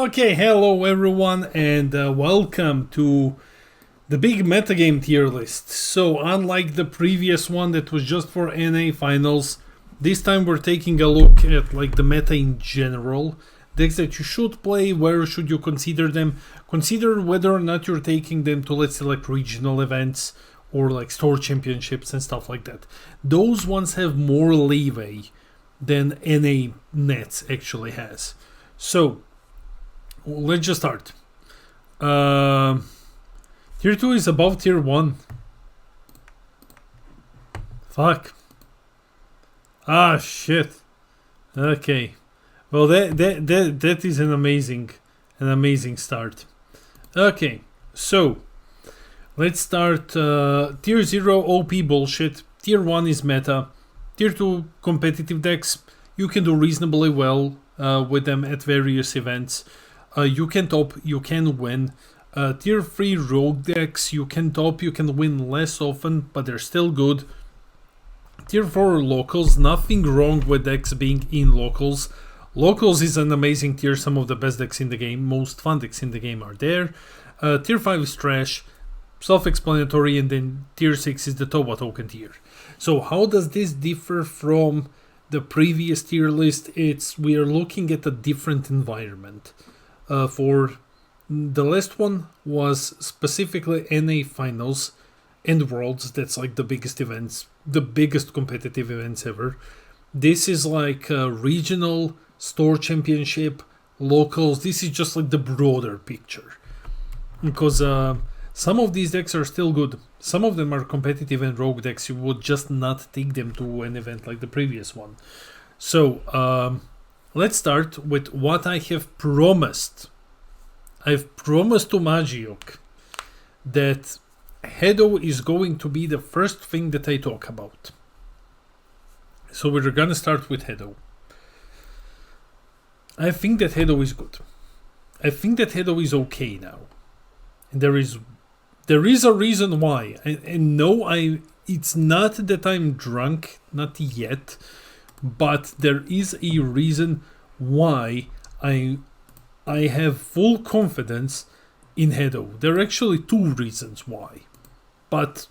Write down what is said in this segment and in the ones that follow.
Okay, hello everyone, and welcome to the big metagame tier list. So, unlike the previous one that was just for NA finals, this time we're taking a look at like the meta in general. Decks that you should play, where should you consider them, consider whether or not you're taking them to, let's say, like regional events or like store championships and stuff like that. Those ones have more leeway than NA Nets actually has. So, let's just start. Tier 2 is above Tier 1. Fuck. Ah, shit. Okay. Well, that is an amazing start. Okay, so let's start. Tier 0 OP bullshit. Tier 1 is meta. Tier 2 competitive decks. You can do reasonably well with them at various events. You can top, you can win. Tier 3 rogue decks, you can top, you can win less often, but they're still good. Tier 4 locals, nothing wrong with decks being in locals. Locals is an amazing tier, some of the best decks in the game, most fun decks in the game are there. Tier 5 is trash, self-explanatory, and then Tier 6 is the Toba token tier. So how does this differ from the previous tier list? We are looking at a different environment. For the last one was specifically NA finals and worlds. That's like the biggest events, the biggest competitive events ever. This is like regional, store championship, locals. This is just like the broader picture, because some of these decks are still good. Some of them are competitive and rogue decks. You would just not take them to an event like the previous one. So let's start with what I have promised. I've promised to Magiok that Hedo is going to be the first thing that I talk about. So we're gonna start with Hedo. I think that Hedo is good. I think that Hedo is okay now. And there is a reason why. And no, it's not that I'm drunk, not yet. But there is a reason why I have full confidence in Hedo. There are actually two reasons why. But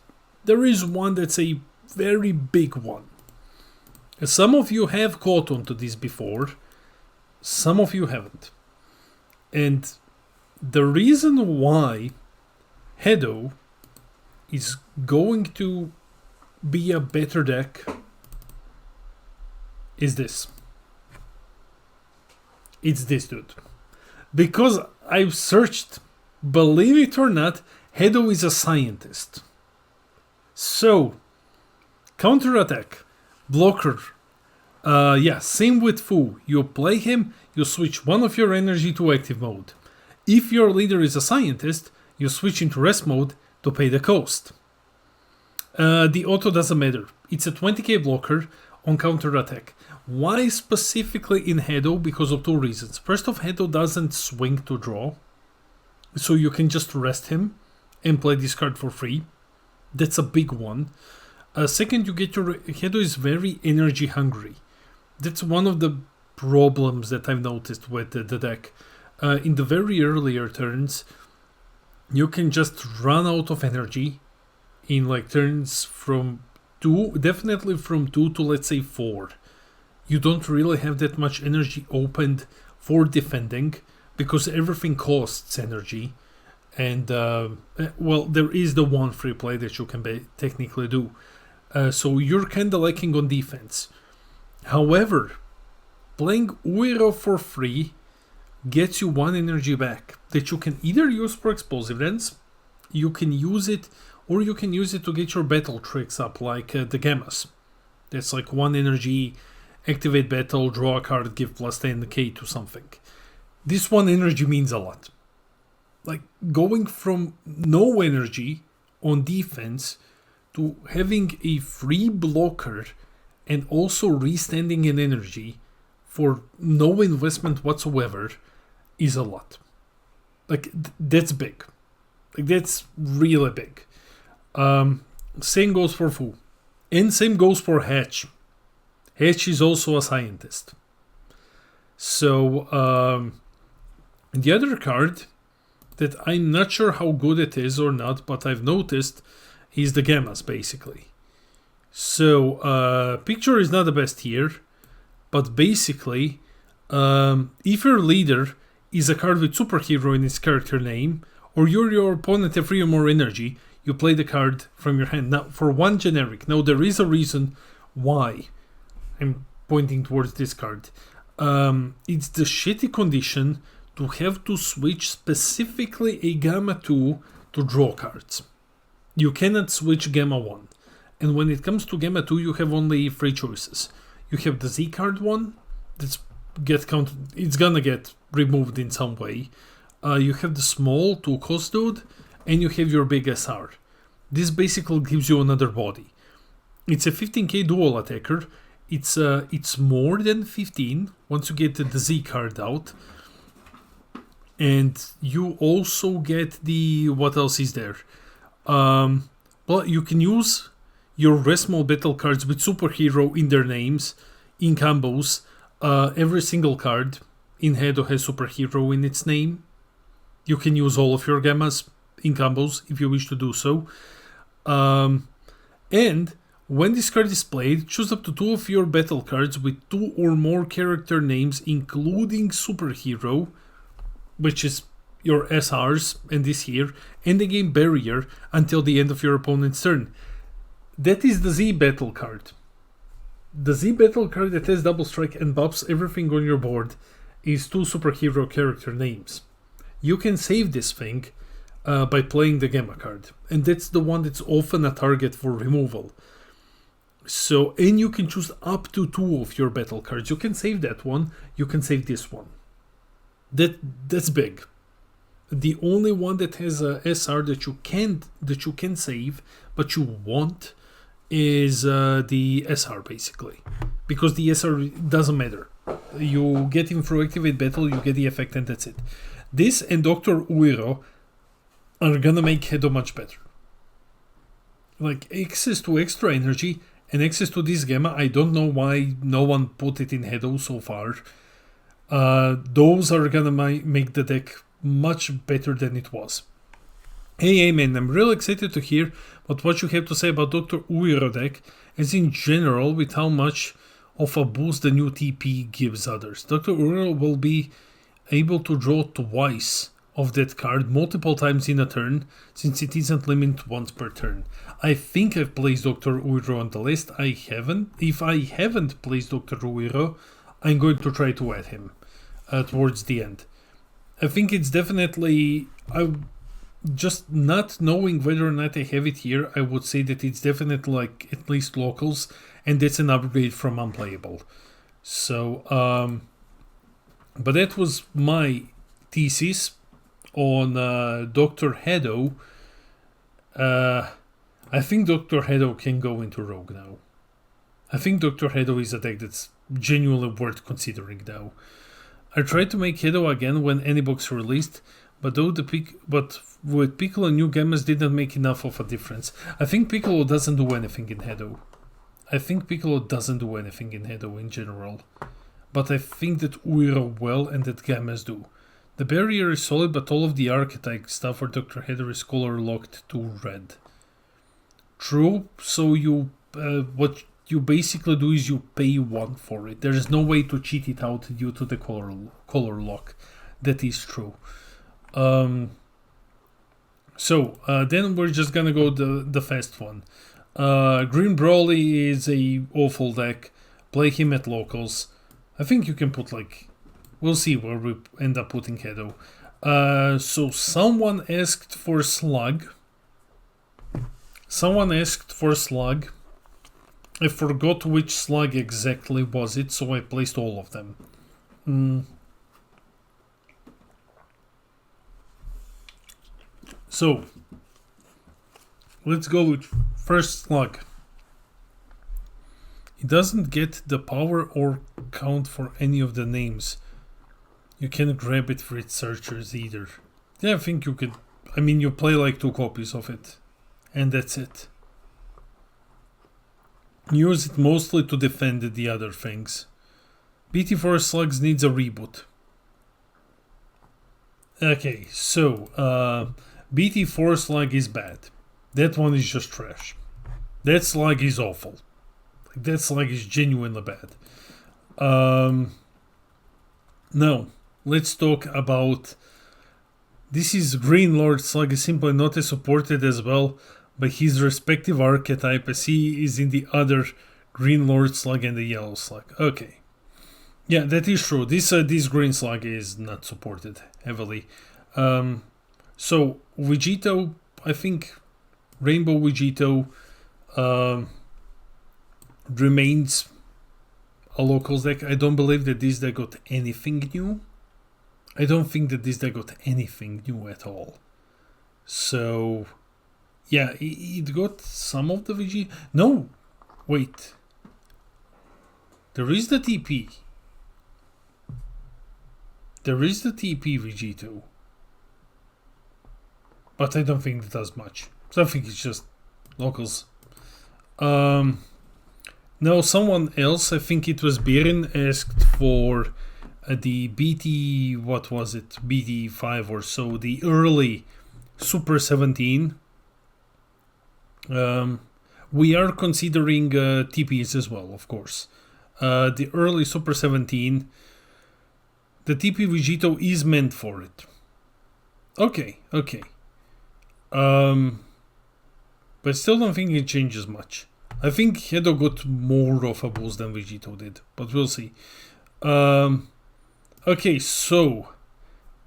there is one that's a very big one. Some of you have caught on to this before. Some of you haven't. And the reason why Hedo is going to be a better deck is this. It's this dude. Because I've searched, believe it or not, Hedo is a scientist. So, counterattack, blocker. Same with Fu. You play him, you switch one of your energy to active mode. If your leader is a scientist, you switch into rest mode to pay the cost. The auto doesn't matter. It's a 20k blocker on counterattack. Why specifically in Hedo? Because of two reasons. First off, Hedo doesn't swing to draw, so you can just rest him and play this card for free. That's a big one. Second, you get your Hedo is very energy hungry. That's one of the problems that I've noticed with the deck. In the very earlier turns, you can just run out of energy in like turns from 2, definitely from 2 to let's say 4. You don't really have that much energy opened for defending because everything costs energy. And there is the one free play that you can technically do. So you're kind of lacking on defense. However, playing Uiro for free gets you 1 energy back that you can either use for explosive dance, you can use it, or you can use it to get your battle tricks up, like the Gammas. That's like 1 energy, activate battle, draw a card, give plus 10k to something. This 1 energy means a lot. Like going from no energy on defense to having a free blocker and also restanding in energy for no investment whatsoever is a lot. Like that's big. Like that's really big. Same goes for Fu. And same goes for Hatch. Hatch is also a scientist. So The other card that I'm not sure how good it is or not, but I've noticed, is the Gammas, basically. So, picture is not the best here, but basically, if your leader is a card with superhero in its character name, or your opponent have 3 or more energy, you play the card from your hand. Now, for one generic, now there is a reason why I'm pointing towards this card. It's the shitty condition to have to switch specifically a Gamma 2 to draw cards. You cannot switch Gamma 1. And when it comes to Gamma 2, you have only 3 choices. You have the Z card one, it's gonna get removed in some way. You have the small 2-cost dude, and you have your big SR. This basically gives you another body. It's a 15k dual attacker. It's more than 15 once you get the Z card out. And you also get the... what else is there? Well, you can use your Resmol battle cards with superhero in their names, in combos. Every single card in Hedo has superhero in its name. You can use all of your Gammas in combos if you wish to do so. And when this card is played, choose up to 2 of your battle cards with 2 or more character names, including superhero, which is your SRs, and this here, and the game barrier until the end of your opponent's turn. That is the Z battle card. The Z battle card that has double strike and buffs everything on your board is 2 superhero character names. You can save this thing by playing the Gamma card, and that's the one that's often a target for removal. So, and you can choose up to 2 of your battle cards. You can save that one, you can save this one. That's big. The only one that has a SR that you can save, but you want, is the SR basically, because the SR doesn't matter. You get him through activate battle, you get the effect, and that's it. This and Dr. Uiro are gonna make Hedo much better. Like access to extra energy and access to this Gamma. I don't know why no one put it in Hedo so far. Those are gonna make the deck much better than it was. Hey man, I'm real excited to hear what you have to say about Dr. Uiro deck, as in general, with how much of a boost the new TP gives others. Dr. Uiro will be able to draw twice of that card multiple times in a turn, since it isn't limited once per turn. I think I've placed Dr. Uiro on the list. I haven't. If I haven't placed Dr. Uiro, I'm going to try to add him towards the end. I think it's definitely... just not knowing whether or not I have it here, I would say that it's definitely like at least locals, and that's an upgrade from unplayable. So, but that was my thesis on Dr. Hedo. I think Dr. Hedo can go into Rogue now. I think Dr. Hedo is a deck that's genuinely worth considering now. I tried to make Hedo again when any box released, but with Piccolo, new Gammas didn't make enough of a difference. I think Piccolo doesn't do anything in Hedo. In general. But I think that Uiro will, and that Gammas do. The barrier is solid, but all of the archetype stuff for Dr. Hedo is color locked to red. True, so you what you basically do is you pay 1 for it. There is no way to cheat it out due to the color lock. That is true. So then we're just gonna go the fast one. Green Brawly is a awful deck. Play him at locals. I think you can put like... we'll see where we end up putting Hedo. So someone asked for Slug. I forgot which Slug exactly was it, so I placed all of them. So, let's go with first Slug. It doesn't get the power or count for any of the names. You can't grab it for its searchers either. Yeah, I think you could... I mean, you play like 2 copies of it. And that's it. Use it mostly to defend the other things. BT4 Slugs needs a reboot. Okay, so BT4 slug is bad. That one is just trash. That slug is awful. That slug is genuinely bad. Now, let's talk about... This is Green Lord slug is simply not as supported as well by his respective archetype as he is in the other Green Lord slug and the Yellow slug. Okay. Yeah, that is true. This Green slug is not supported heavily. So Vegito, I think Rainbow Vegito remains a locals deck. I don't believe that this deck got anything new. I don't think that this deck got anything new at all. So, yeah, it got some of the Vegito. No, wait. There is the TP. There is the TP Vegito. But I don't think it does much. So I think it's just locals. Now someone else, I think it was Birin, asked for the BT, what was it, BT5 or so, the early Super 17. We are considering TPs as well, of course. The early Super 17, the TP Vegito is meant for it. Okay. But I still don't think it changes much. I think Hedo got more of a boost than Vegito did, but we'll see. Okay, so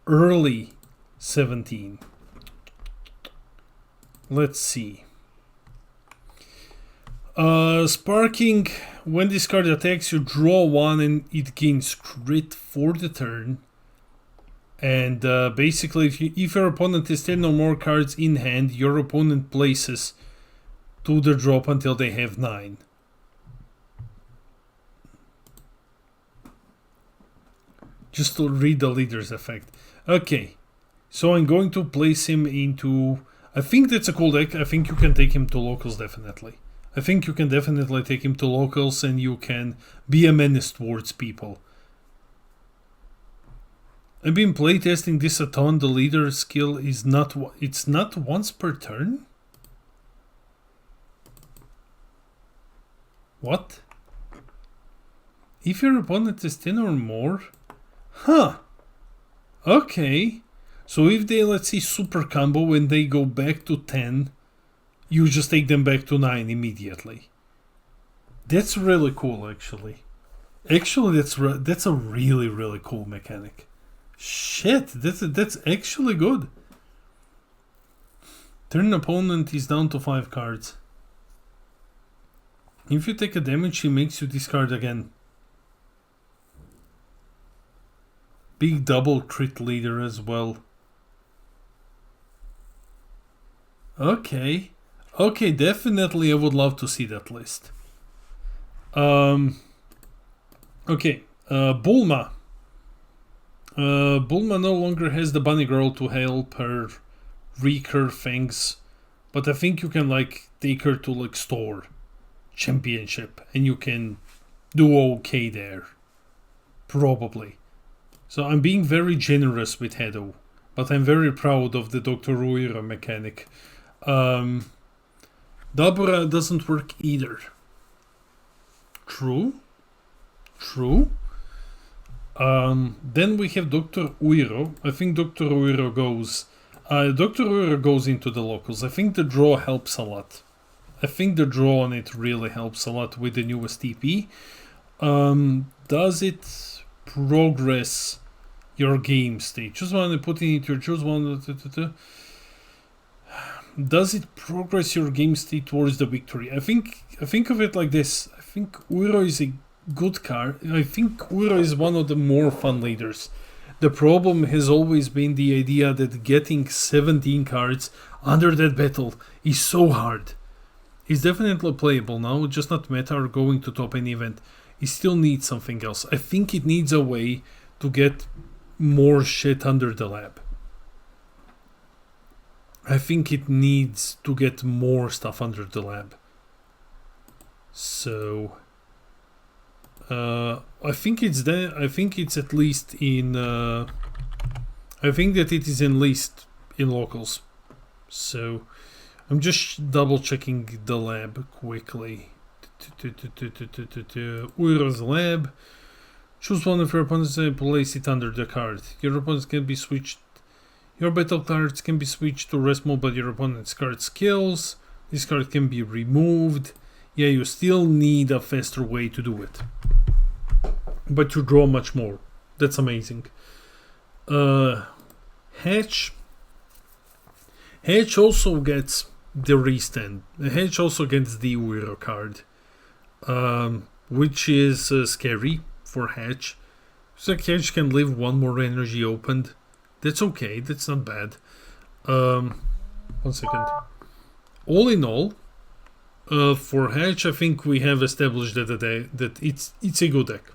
early 17. Let's see. Sparking, when this card attacks, you draw one and it gains crit for the turn. And basically, if your opponent has 10 or more cards in hand, your opponent places to the drop until they have 9. Just to read the leader's effect. Okay, so I'm going to place him into... I think that's a cool deck. I think you can take him to locals, definitely. I think you can definitely take him to locals and you can be a menace towards people. I've been playtesting this a ton. The leader skill is not... It's not once per turn? What? If your opponent is 10 or more? Huh. Okay. So if they, let's say, super combo when they go back to 10, you just take them back to 9 immediately. That's really cool, actually. Actually, that's a really, really cool mechanic. Shit, that's actually good. Turn opponent is down to 5 cards. If you take a damage, he makes you discard again. Big double crit leader as well. Okay, definitely I would love to see that list. Okay, Bulma. Bulma no longer has the bunny girl to help her recur things, but I think you can like take her to like store championship and you can do okay there. Probably. So I'm being very generous with Hedo, but I'm very proud of the Dr. Uira mechanic. Dabura doesn't work either. True. Then we have Dr. Uiro. I think Dr. Uiro goes... Dr. Uiro goes into the locals. I think the draw helps a lot. I think the draw on it really helps a lot with the newest TP. Does it progress your game state? Choose one and put it into your choose one. Does it progress your game state towards the victory? I think of it like this. I think Uiro is a good card. I think Uiro is one of the more fun leaders. The problem has always been the idea that getting 17 cards under that battle is so hard. It's definitely playable now, just not meta or going to top any event. It still needs something else. I think it needs a way to get more shit under the lab. I think it needs to get more stuff under the lab. So I think it's there. I think it's at least in I think that it is enlist in locals. So I'm just double checking the lab quickly. Uira's lab. Choose one of your opponents and place it under the card. Your opponents can be switched. Your battle cards can be switched to rest mode by your opponent's card skills. This card can be removed. Yeah, you still need a faster way to do it. But you draw much more. That's amazing. Hatch. Hatch also gets the restand. Hatch also gets the Uiro card. Which is scary for Hatch. So Hatch can leave one more energy opened. That's okay, that's not bad. 1 second. All in all, for Hatch, I think we have established that it's a good deck.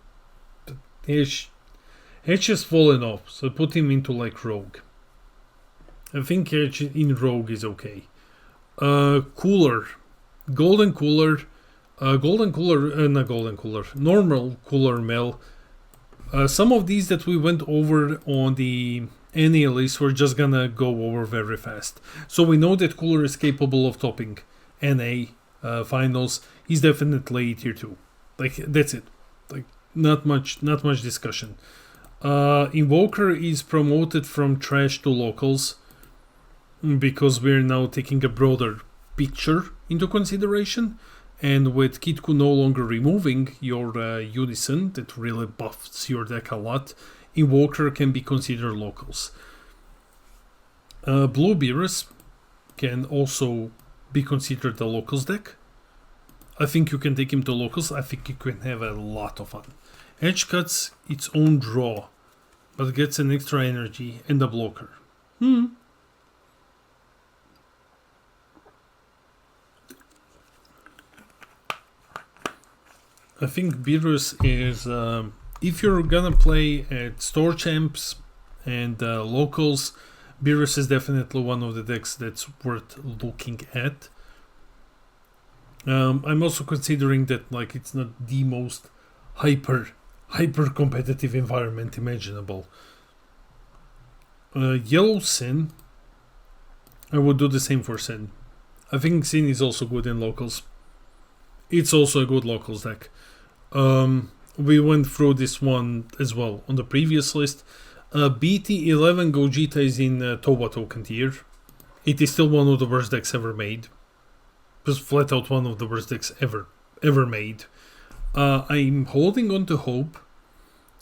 Hatch has fallen off, so put him into like Rogue. I think Hatch in Rogue is okay. Cooler. Golden Cooler. Normal Cooler Mel. Some of these that we went over on the NA list we're just gonna go over very fast. So we know that Cooler is capable of topping NA finals. He's definitely tier 2. Like that's it. Like not much discussion. Invoker is promoted from trash to locals because we're now taking a broader picture into consideration. And with Kitku no longer removing your Unison, that really buffs your deck a lot, Invoker can be considered locals. Blue Beerus can also be considered a locals deck. I think you can take him to locals. I think you can have a lot of fun. Edge cuts its own draw, but gets an extra energy and a blocker. I think Beerus is, if you're gonna play at store champs and locals, Beerus is definitely one of the decks that's worth looking at. I'm also considering that like it's not the most hyper competitive environment imaginable. Yellow Sin, I would do the same for Sin. I think Sin is also good in locals. It's also a good locals deck. We went through this one as well on the previous list. BT11 Gogeta is in Toba token tier. It is still one of the worst decks ever made. Just flat out one of the worst decks ever made. I'm holding on to hope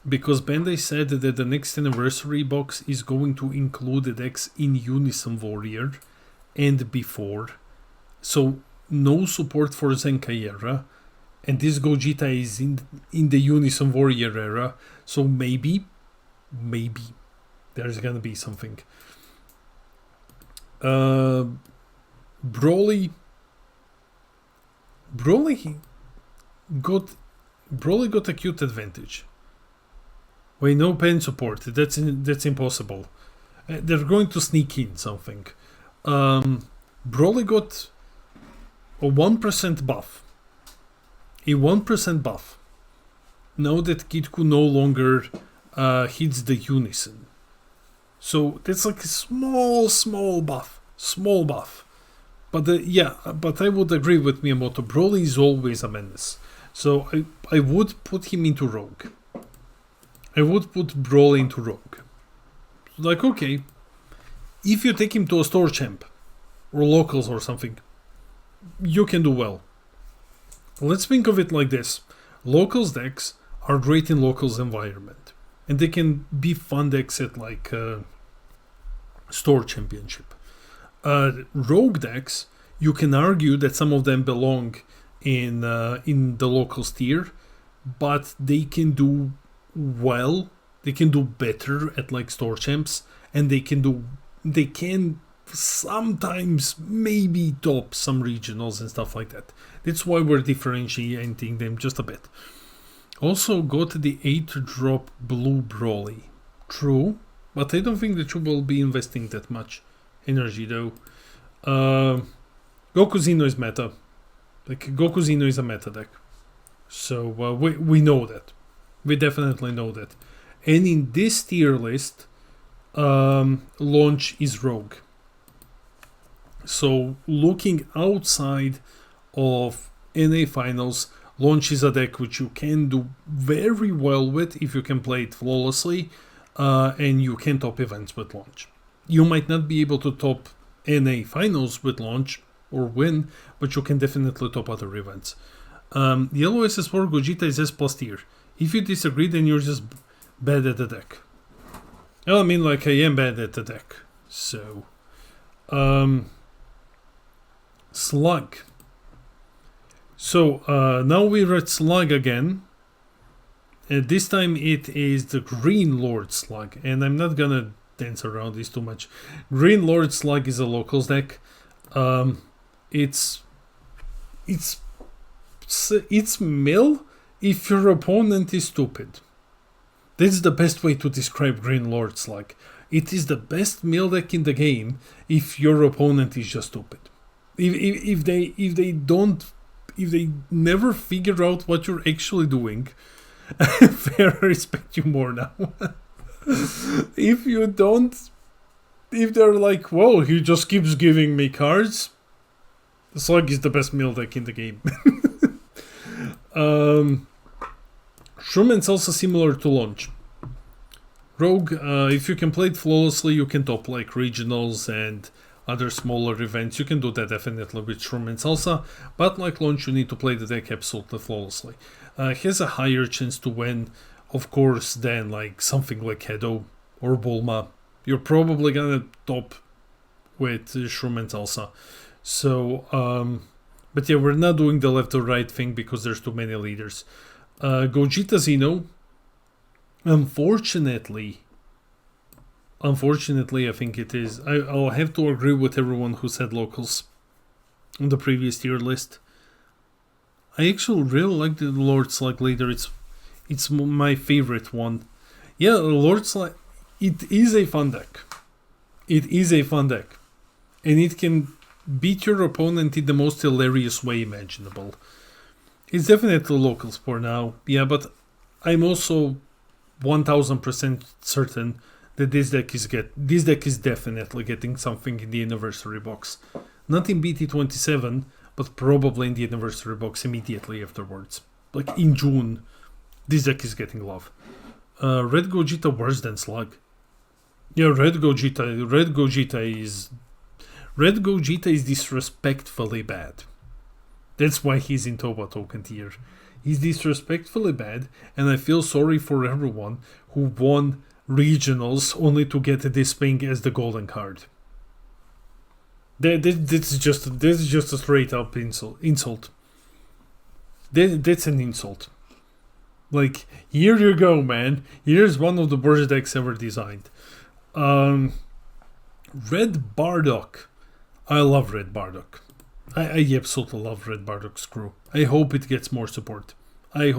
because Bandai said that the next anniversary box is going to include the decks in Unison Warrior and before. So no support for Zenkai era. And this Gogeta is in the Unison Warrior era. So maybe there's gonna be something. Broly got acute advantage. Wait, no pen support. That's impossible. They're going to sneak in something. Broly got a 1% buff. A 1% buff. Now that Kitku no longer hits the Unison. So that's like a small buff. Small buff. But but I would agree with Miyamoto. Broly is always a menace. So I would put him into Rogue. I would put Broly into Rogue. Like, okay, if you take him to a store champ or locals or something, you can do well. Let's think of it like this. Locals decks are great in locals environment. And they can be fun decks at like store championship. Rogue decks, you can argue that some of them belong in the locals tier, but they can do well. They can do better at like store champs, and they can sometimes maybe top some regionals and stuff like that. That's why we're differentiating them just a bit. Also got the 8-drop blue Broly. True, but I don't think that you will be investing that much energy though. Goku Zeno is meta. Like Goku Zeno is a meta deck. So we know that. We definitely know that. And in this tier list, launch is Rogue. So looking outside of NA finals, launch is a deck which you can do very well with if you can play it flawlessly, and you can top events with launch. You might not be able to top NA finals with launch or win, but you can definitely top other events. Yellow SS4 Gogeta is S plus tier. If you disagree, then you're just bad at the deck. Well, I mean, like, I am bad at the deck. So, Slug. So, now we're at Slug again. This time it is the Green Lord Slug, and I'm not gonna dance around this too much. Green Lord Slug is a locals deck. It's mill if your opponent is stupid. That's the best way to describe Green Lord Slug. It is the best mill deck in the game if your opponent is just stupid. If they never figure out what you're actually doing, fair, I respect you more now. If they're like, well, he just keeps giving me cards, the Slug is the best mill deck in the game. Shroom's also similar to launch. Rogue, if you can play it flawlessly, you can top like regionals and other smaller events. You can do that definitely with Shroom and Salsa, but like launch, you need to play the deck absolutely flawlessly. Has a higher chance to win, of course, than like something like Hedo or Bulma. You're probably gonna top with Shroom and Salsa. So, but yeah, we're not doing the left or right thing because there's too many leaders. Gogeta Xeno, unfortunately, I think it is. I'll have to agree with everyone who said locals on the previous tier list. I actually really like the Lord Slug leader. It's my favorite one. Yeah, Lord Slug. It is a fun deck. It is a fun deck, and it can beat your opponent in the most hilarious way imaginable. It's definitely locals for now. Yeah, but I'm also 1000% certain that this deck is definitely getting something in the anniversary box. Not in BT27, but probably in the anniversary box immediately afterwards. Like in June, this deck is getting love. Red Gogeta worse than Slug. Yeah, Red Gogeta is disrespectfully bad. That's why he's in Toba token tier. He's disrespectfully bad, and I feel sorry for everyone who won regionals only to get this thing as the golden card. This is just a straight up insult. That's an insult. Like, here you go, man. Here's one of the worst decks ever designed. Red Bardock. I love Red Bardock. I absolutely love Red Bardock's crew. I hope it gets more support. I'm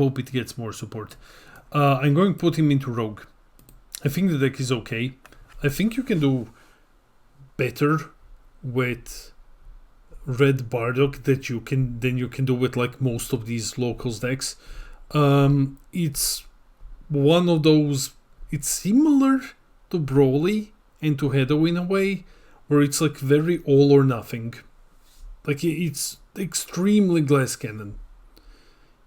going to put him into Rogue. I think the deck is okay. I think you can do better with Red Bardock than you can do with like most of these locals decks. It's one of those. It's similar to Broly and to Hedo in a way, where it's like very all or nothing. Like, it's extremely glass cannon.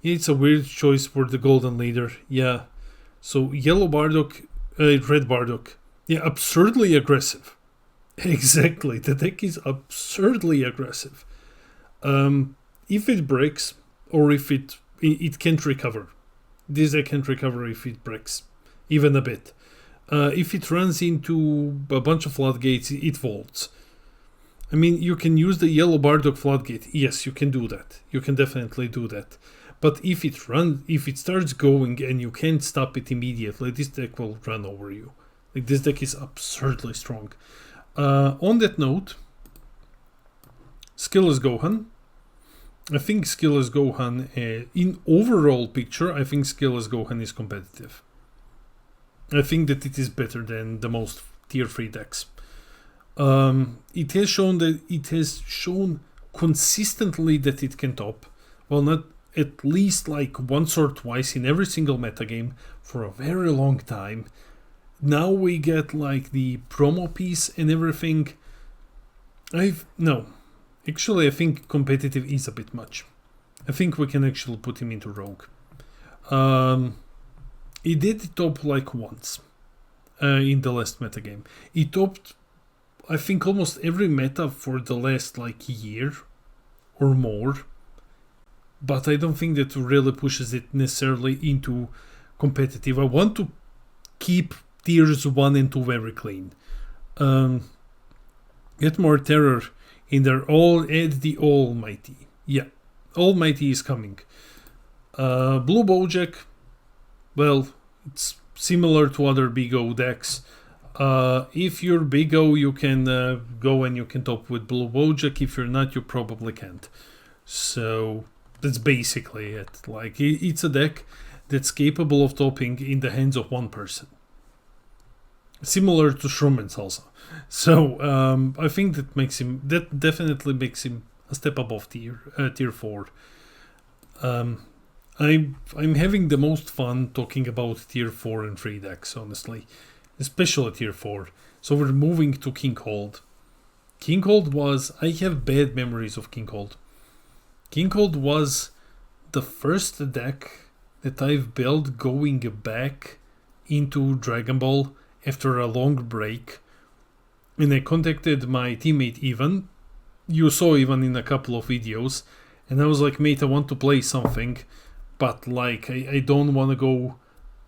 It's a weird choice for the golden leader. Yeah. So yellow Bardock, red Bardock. Yeah, absurdly aggressive. Exactly. The deck is absurdly aggressive. If it breaks, or if it can't recover. This deck can't recover if it breaks, even a bit. If it runs into a bunch of floodgates, it vaults. I mean, you can use the yellow Bardock floodgate. Yes, you can do that. You can definitely do that. But if it starts going and you can't stop it immediately, this deck will run over you. Like, this deck is absurdly strong. On that note, Skillless Gohan. I think Skillless Gohan, in overall picture, I think Skillless Gohan is competitive. I think that it is better than the most tier 3 decks. It has shown consistently that it can top. Well, not at least like once or twice in every single metagame for a very long time. now we get like the promo piece and everything. Actually I think competitive is a bit much. I think we can actually put him into rogue. He did top like once in the last metagame. He topped, I think, almost every meta for the last like year or more, but I don't think that really pushes it necessarily into competitive. I want to keep tiers 1 and 2 very clean. Get more terror in there. Add the Almighty. Yeah, Almighty is coming. Blue Bojack, well, it's similar to other Big O decks. If you're Big O, you can go and you can top with Blue Bojack. If you're not, you probably can't. So that's basically it. Like, it's a deck that's capable of topping in the hands of one person. Similar to Shroomans also. So I think that definitely makes him a step above tier 4. I'm having the most fun talking about tier 4 and 3 decks, honestly, especially tier 4. So we're moving to King Cold. King Cold I have bad memories of King Cold. King Cold was the first deck that I've built going back into Dragon Ball after a long break, and I contacted my teammate Ivan. You saw Ivan in a couple of videos, and I was like, mate, I want to play something, but like I don't want to go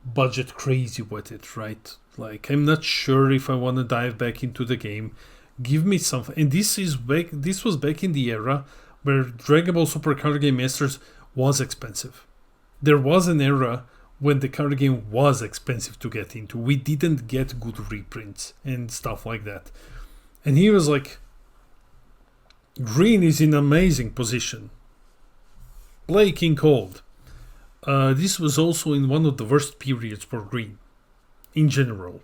budget crazy with it, right? Like, I'm not sure if I want to dive back into the game. Give me something. And this was back in the era where Dragon Ball Super Card Game Masters was expensive. There was an era when the card game was expensive to get into. We didn't get good reprints and stuff like that. And he was like, green is in amazing position. Play King Cold. This was also in one of the worst periods for green in general.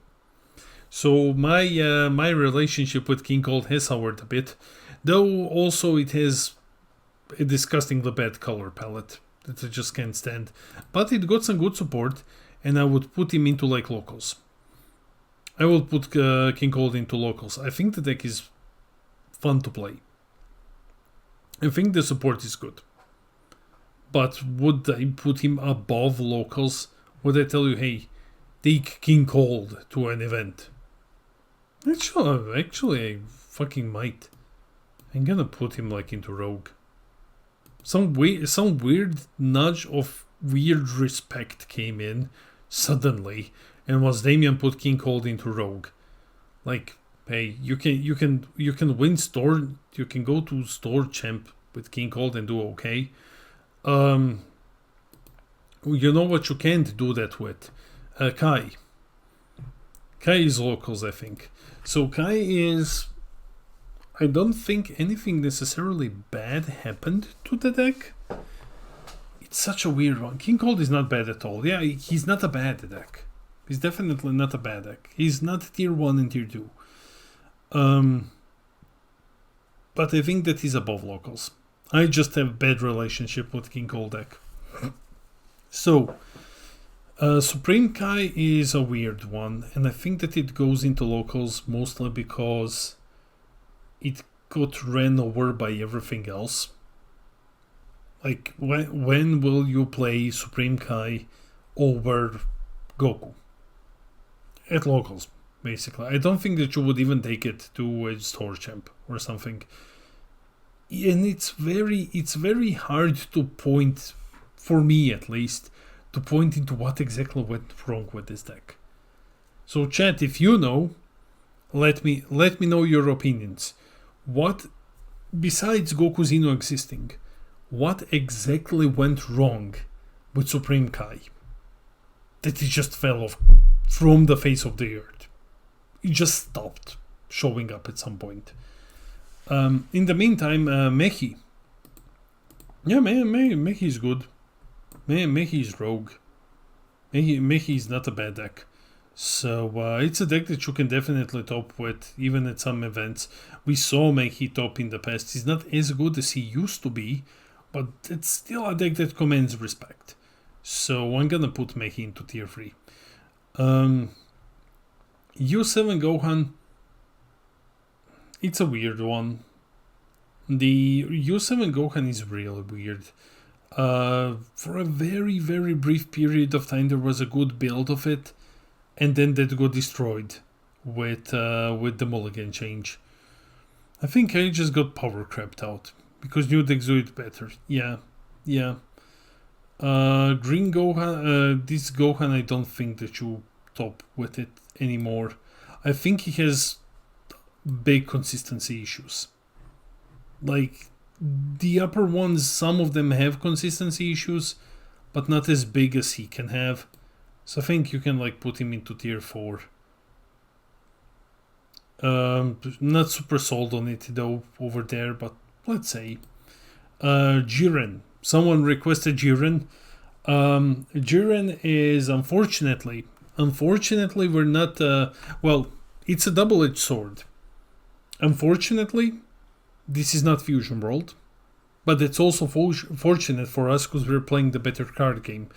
So my relationship with King Cold has soured a bit, though also it has a disgustingly bad color palette that I just can't stand. But it got some good support, and I would put him into like locals. I will put King Cold into locals. I think the deck is fun to play. I think the support is good. But would I put him above locals? Would I tell you, hey, take King Cold to an event? Actually, I fucking might. I'm gonna put him like into rogue. Some weird nudge of weird respect came in suddenly, and was Damien put King Cold into rogue. Like, hey, you can win store. You can go to store champ with King Cold and do okay. You know what you can't do that with? Kai. Kai is locals, I think. So Kai is... I don't think anything necessarily bad happened to the deck. It's such a weird one. King Cold is not bad at all. Yeah, he's not a bad deck. He's definitely not a bad deck. He's not tier 1 and tier 2. But I think that he's above locals. I just have bad relationship with King Cold deck. So, Supreme Kai is a weird one, and I think that it goes into locals mostly because it got ran over by everything else. Like, when will you play Supreme Kai over Goku? At locals, basically. I don't think that you would even take it to a store champ or something. And it's very hard to point, for me at least, to point into what exactly went wrong with this deck. So chat, if you know, let me know your opinions. What, besides Goku Zeno existing, what exactly went wrong with Supreme Kai? That it just fell off from the face of the earth. It just stopped showing up at some point. In the meantime, Mehi. Yeah, Mehi is good. Mehi is rogue. Mehi is not a bad deck. So it's a deck that you can definitely top with, even at some events. We saw Mehi top in the past. He's not as good as he used to be, but it's still a deck that commands respect. So I'm gonna put Mehi into tier 3. U7 Gohan, it's a weird one. The U7 Gohan is really weird. For a very, very brief period of time, there was a good build of it, and then that got destroyed with the mulligan change. I think I just got power crapped out because new decks do it better. Yeah. Green Gohan, this Gohan, I don't think that you top with it anymore. I think he has big consistency issues. Like the upper ones, some of them have consistency issues, but not as big as he can have. So I think you can like put him into tier 4. Not super sold on it though over there, but let's say. Jiren. Someone requested Jiren. Jiren is unfortunately we're not, well, it's a double-edged sword. Unfortunately, this is not Fusion World, but it's also fortunate for us because we're playing the better card game.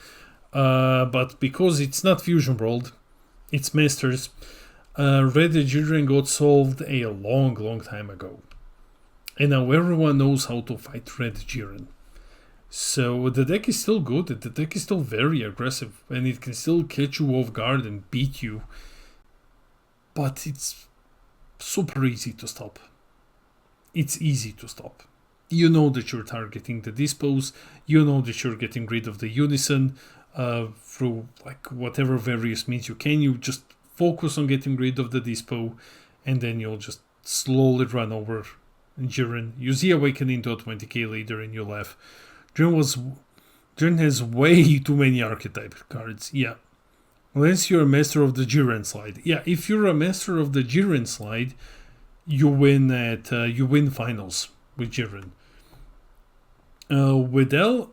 But because it's not Fusion World, it's Masters, Red Jiren got solved a long time ago. And now everyone knows how to fight Red Jiren. So the deck is still good, the deck is still very aggressive, and it can still catch you off guard and beat you. But it's super easy to stop. It's easy to stop. You know that you're targeting the dispos, you know that you're getting rid of the unison through like whatever various means you can. You just focus on getting rid of the dispo, and then you'll just slowly run over Jiren. You see Awakening to a 20k leader and you laugh. Jiren has way too many archetype cards. Yeah. Unless you're a master of the Jiren slide. Yeah, if you're a master of the Jiren slide, you win finals with Jiren. Wedel,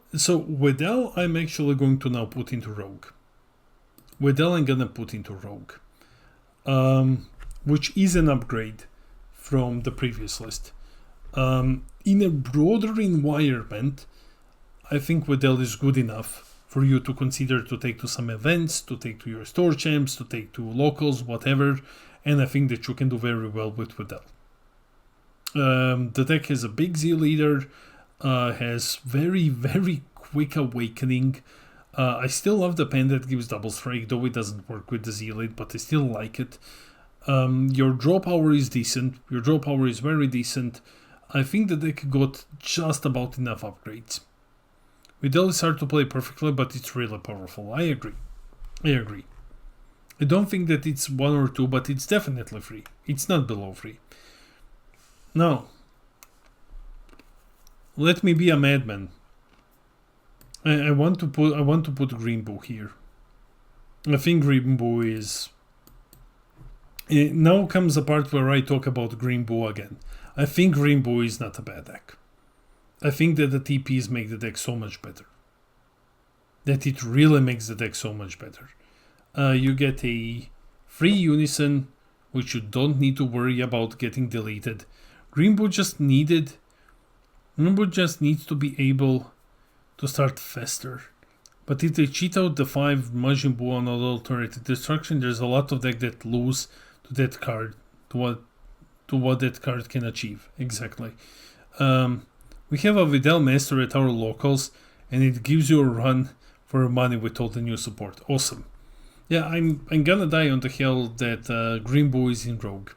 I'm actually going to now put into Rogue. Wedel I'm gonna put into Rogue. Which is an upgrade from the previous list. In a broader environment, I think Wedel is good enough for you to consider to take to some events, to take to your store champs, to take to locals, whatever, and I think that you can do very well with Wedel. The deck has a big Z leader, has very, very quick awakening. I still love the pen that gives double strike, though it doesn't work with the Z lead, but I still like it. Your draw power is decent, your draw power is very decent. I think the deck got just about enough upgrades. Wedel is hard to play perfectly, but it's really powerful. I agree. I don't think that it's 1 or 2, but it's definitely free. It's not below free. Now, let me be a madman. I want to put Green Boo here. I think Green Boo is. Now comes the part where I talk about Green Boo again. I think Green Boo is not a bad deck. I think that the TPs make the deck so much better. That it really makes the deck so much better. You get a free unison, which you don't need to worry about getting deleted. Green Boo just needs to be able to start faster. But if they cheat out the 5 Majin Buu on alternative destruction, there's a lot of deck that lose to that card, to what that card can achieve. Exactly. We have a Wedel Master at our locals, and it gives you a run for money with all the new support. Awesome. Yeah, I'm gonna die on the hill that Green Boo is in Rogue.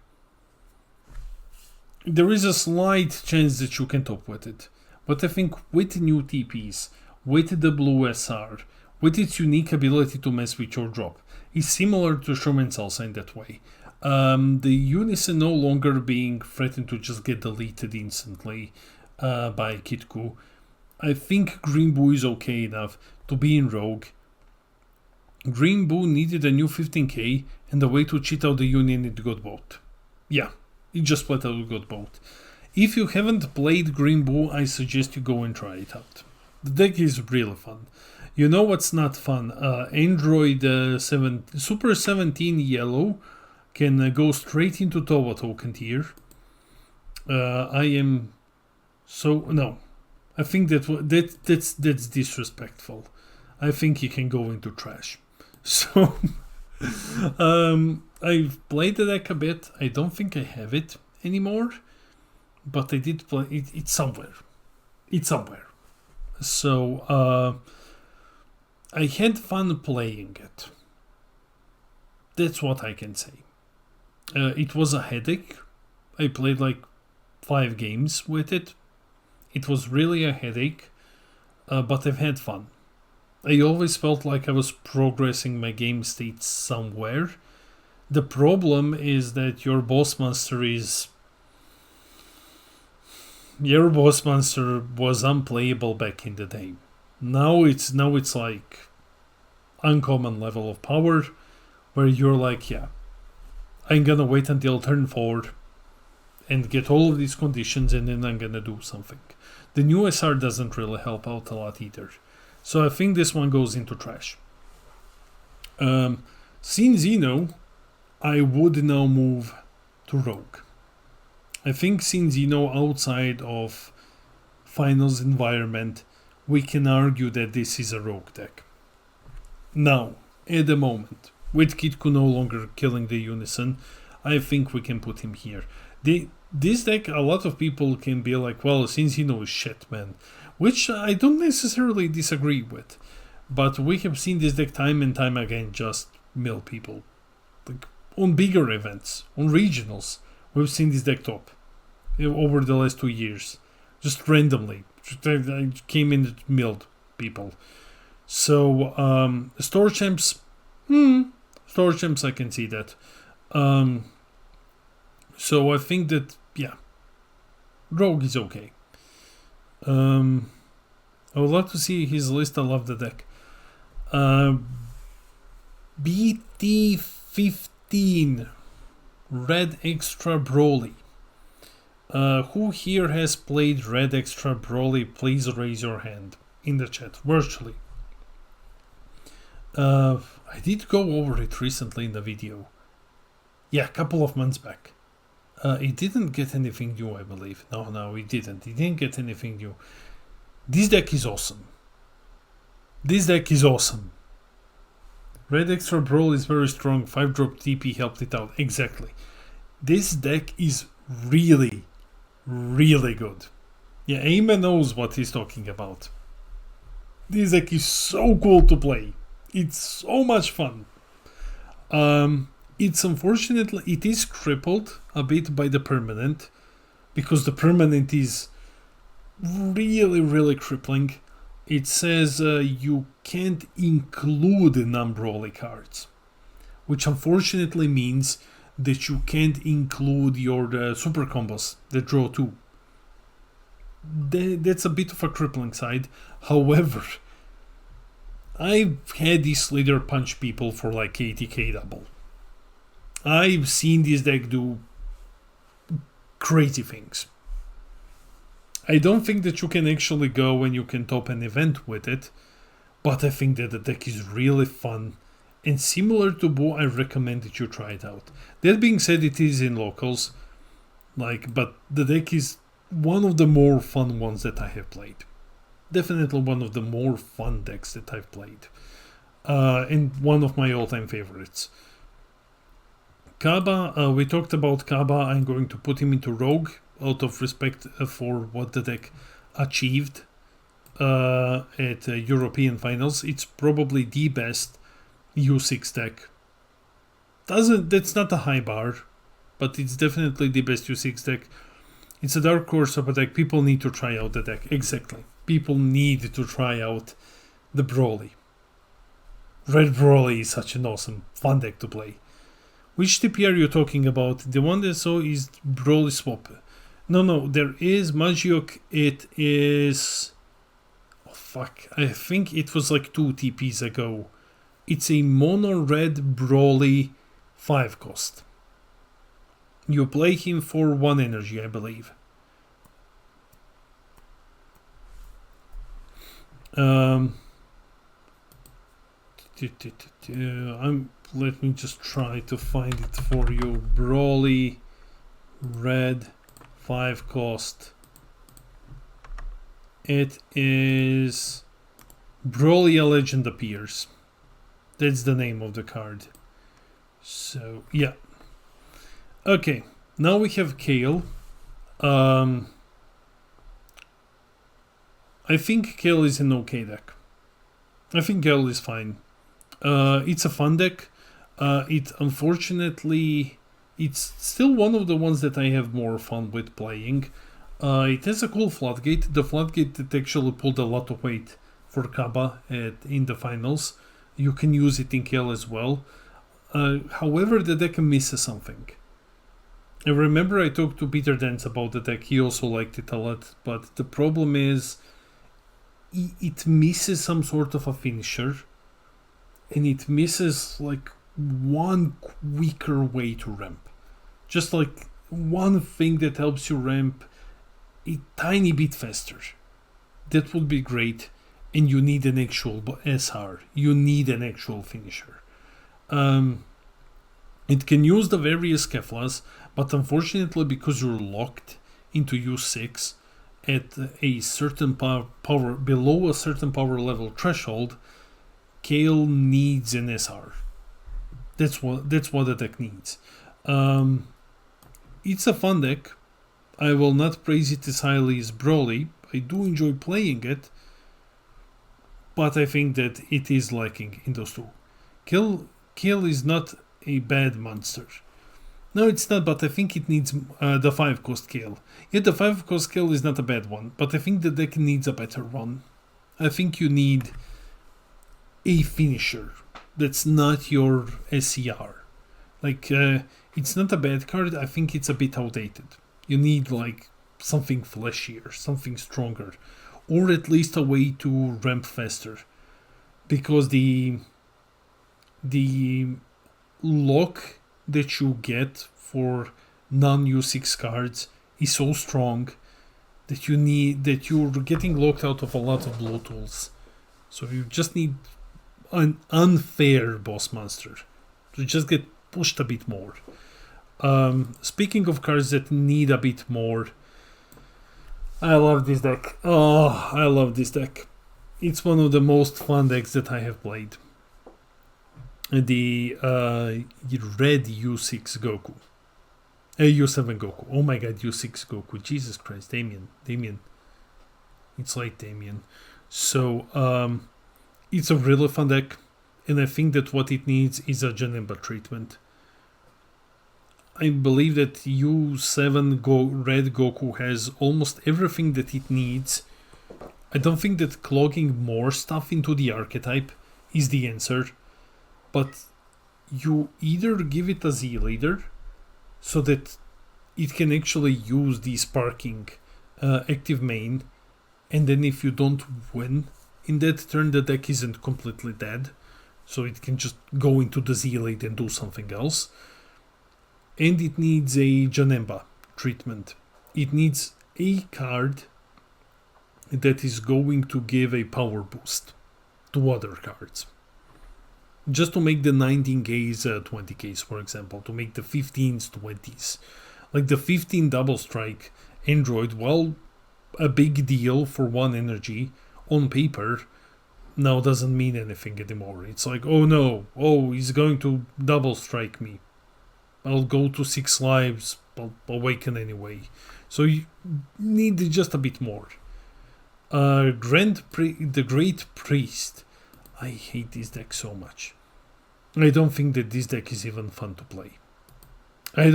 There is a slight chance that you can top with it, but I think with new TPs, with the blue SR, with its unique ability to mess with your drop, it's similar to Shomen Salsa in that way. The unison no longer being threatened to just get deleted instantly by Kitku. I think Green Boo is okay enough to be in Rogue. Green Boo needed a new 15k, and the way to cheat out the Union, it got both. Yeah, it just flat out got both. If you haven't played Green Boo, I suggest you go and try it out. The deck is really fun. You know what's not fun? Android Super 17 Yellow can go straight into Towa token tier. I think that's disrespectful. I think he can go into trash. So I've played the deck a bit. I don't think I have it anymore, but I did play it. It's somewhere. It's somewhere. So I had fun playing it. That's what I can say. It was a headache. I played like 5 games with it. It was really a headache, but I've had fun. I always felt like I was progressing my game state somewhere. The problem is that your boss monster was unplayable back in the day. Now it's like uncommon level of power, where you're like, yeah, I'm gonna wait until turn 4 and get all of these conditions, and then I'm gonna do something. The new SR doesn't really help out a lot either. So I think this one goes into trash. Since Xeno, I would now move to Rogue. I think since Xeno, outside of finals environment, we can argue that this is a Rogue deck. Now, at the moment, with Kitku no longer killing the Unison, I think we can put him here. This deck, a lot of people can be like, well, since Xeno is shit, man. Which I don't necessarily disagree with. But we have seen this deck time and time again just mill people. Like on bigger events, on regionals, we've seen this deck top over the last 2 years. Just randomly. I came in and milled people. So, Store Champs, Store Champs, I can see that. So I think that, yeah, Rogue is okay. I would love to see his list. I love the deck. BT15 Red Extra Broly. Who here has played Red Extra Broly? Please raise your hand in the chat, virtually. I did go over it recently in the video. Yeah, a couple of months back. It didn't get anything new, I believe. No, it didn't. It didn't get anything new. This deck is awesome. Red Extra Brawl is very strong. 5-drop TP helped it out. Exactly. This deck is really, really good. Yeah, Ayman knows what he's talking about. This deck is so cool to play. It's so much fun. It's unfortunately, it is crippled a bit by the permanent, because the permanent is really, really crippling. It says you can't include non-brawly cards, which unfortunately means that you can't include your super combos that draw 2. That's a bit of a crippling side. However, I've had this leader punch people for like 80k double. I've seen this deck do crazy things. I don't think that you can actually go and you can top an event with it, but I think that the deck is really fun, and similar to Bo, I recommend that you try it out. That being said, it is in locals, but the deck is one of the more fun ones that I have played. Definitely one of the more fun decks that I've played, and one of my all-time favorites. Kaba, we talked about Kaba. I'm going to put him into Rogue out of respect for what the deck achieved at European finals. It's probably the best U6 deck. That's not a high bar, but it's definitely the best U6 deck. It's a dark horse of a deck. People need to try out the deck. Exactly. People need to try out the Broly. Red Broly is such an awesome, fun deck to play. Which TP are you talking about? The one that I saw is Broly Swap. No, there is Magiok. It is... oh, fuck. I think it was like 2 TPs ago. It's a mono red Broly 5 cost. You play him for 1 energy, I believe. Let me just try to find it for you. Broly red 5 cost. It is Broly A Legend Appears. That's the name of the card. So yeah. Okay, now we have Kale. I think Kale is an okay deck. I think Kale is fine. It's a fun deck. It unfortunately, it's still one of the ones that I have more fun with playing. It has a cool floodgate. The floodgate that actually pulled a lot of weight for Kaba in the finals. You can use it in Kale as well. However, the deck misses something. I remember I talked to Peter Dance about the deck. He also liked it a lot. But the problem is it misses some sort of a finisher. And it misses like one quicker way to ramp. Just like one thing that helps you ramp a tiny bit faster. That would be great. And you need an actual SR. You need an actual finisher. It can use the various Keflas, but unfortunately because you're locked into U6 at a certain power below a certain power level threshold, Kale needs an SR. That's what the deck needs. It's a fun deck. I will not praise it as highly as Broly. I do enjoy playing it, but I think that it is lacking in those two. Kale is not a bad monster. No, it's not, but I think it needs the 5-cost Kale. Yeah, the 5-cost Kale is not a bad one, but I think the deck needs a better one. I think you need a finisher that's not your SCR. Like, it's not a bad card, I think it's a bit outdated. You need like something fleshier, something stronger, or at least a way to ramp faster. Because the lock that you get for non-U6 cards is so strong that you're getting locked out of a lot of blow tools. So you just need an unfair boss monster to just get pushed a bit more. Speaking of cards that need a bit more, I love this deck. Oh, I love this deck. It's one of the most fun decks that I have played. The red U6 Goku. U7 Goku. Oh my god, U6 Goku. Jesus Christ, Damien. It's like Damien. So, it's a really fun deck, and I think that what it needs is a Janemba treatment. I believe that U7 Red Goku has almost everything that it needs. I don't think that clogging more stuff into the archetype is the answer, but you either give it a Z leader so that it can actually use the sparking active main, and then if you don't win in that turn, the deck isn't completely dead, so it can just go into the Z lead and do something else. And it needs a Janemba treatment. It needs a card that is going to give a power boost to other cards. Just to make the 19Ks 20Ks, for example, to make the 15s 20s. Like the 15 double strike android, well, a big deal for 1 energy on paper, now doesn't mean anything anymore. It's like, oh no, he's going to double strike me. I'll go to 6 lives, I'll awaken anyway. So you need just a bit more. The Great Priest. I hate this deck so much. I don't think that this deck is even fun to play. I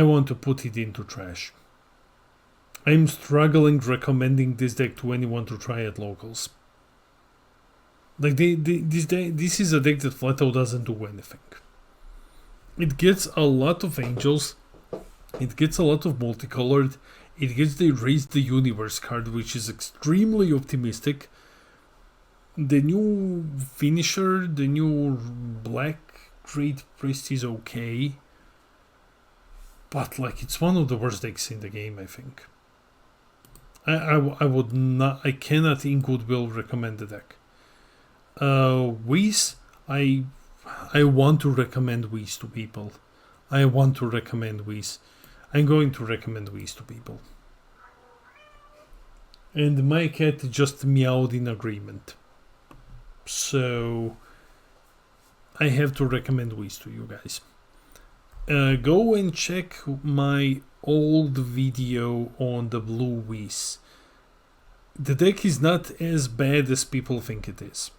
want to put it into trash. I'm struggling recommending this deck to anyone to try at locals. Like this is a deck that flat out doesn't do anything. It gets a lot of angels. It gets a lot of multicolored. It gets the Raise the Universe card, which is extremely optimistic. The new finisher, the new Black Great Priest is okay. But like it's one of the worst decks in the game, I think. I cannot in goodwill recommend the deck. Whis, I want to recommend Whis to people. I'm going to recommend Whis to people. And my cat just meowed in agreement. So I have to recommend Whis to you guys. Go and check my old video on the blue Whis. The deck is not as bad as people think it is.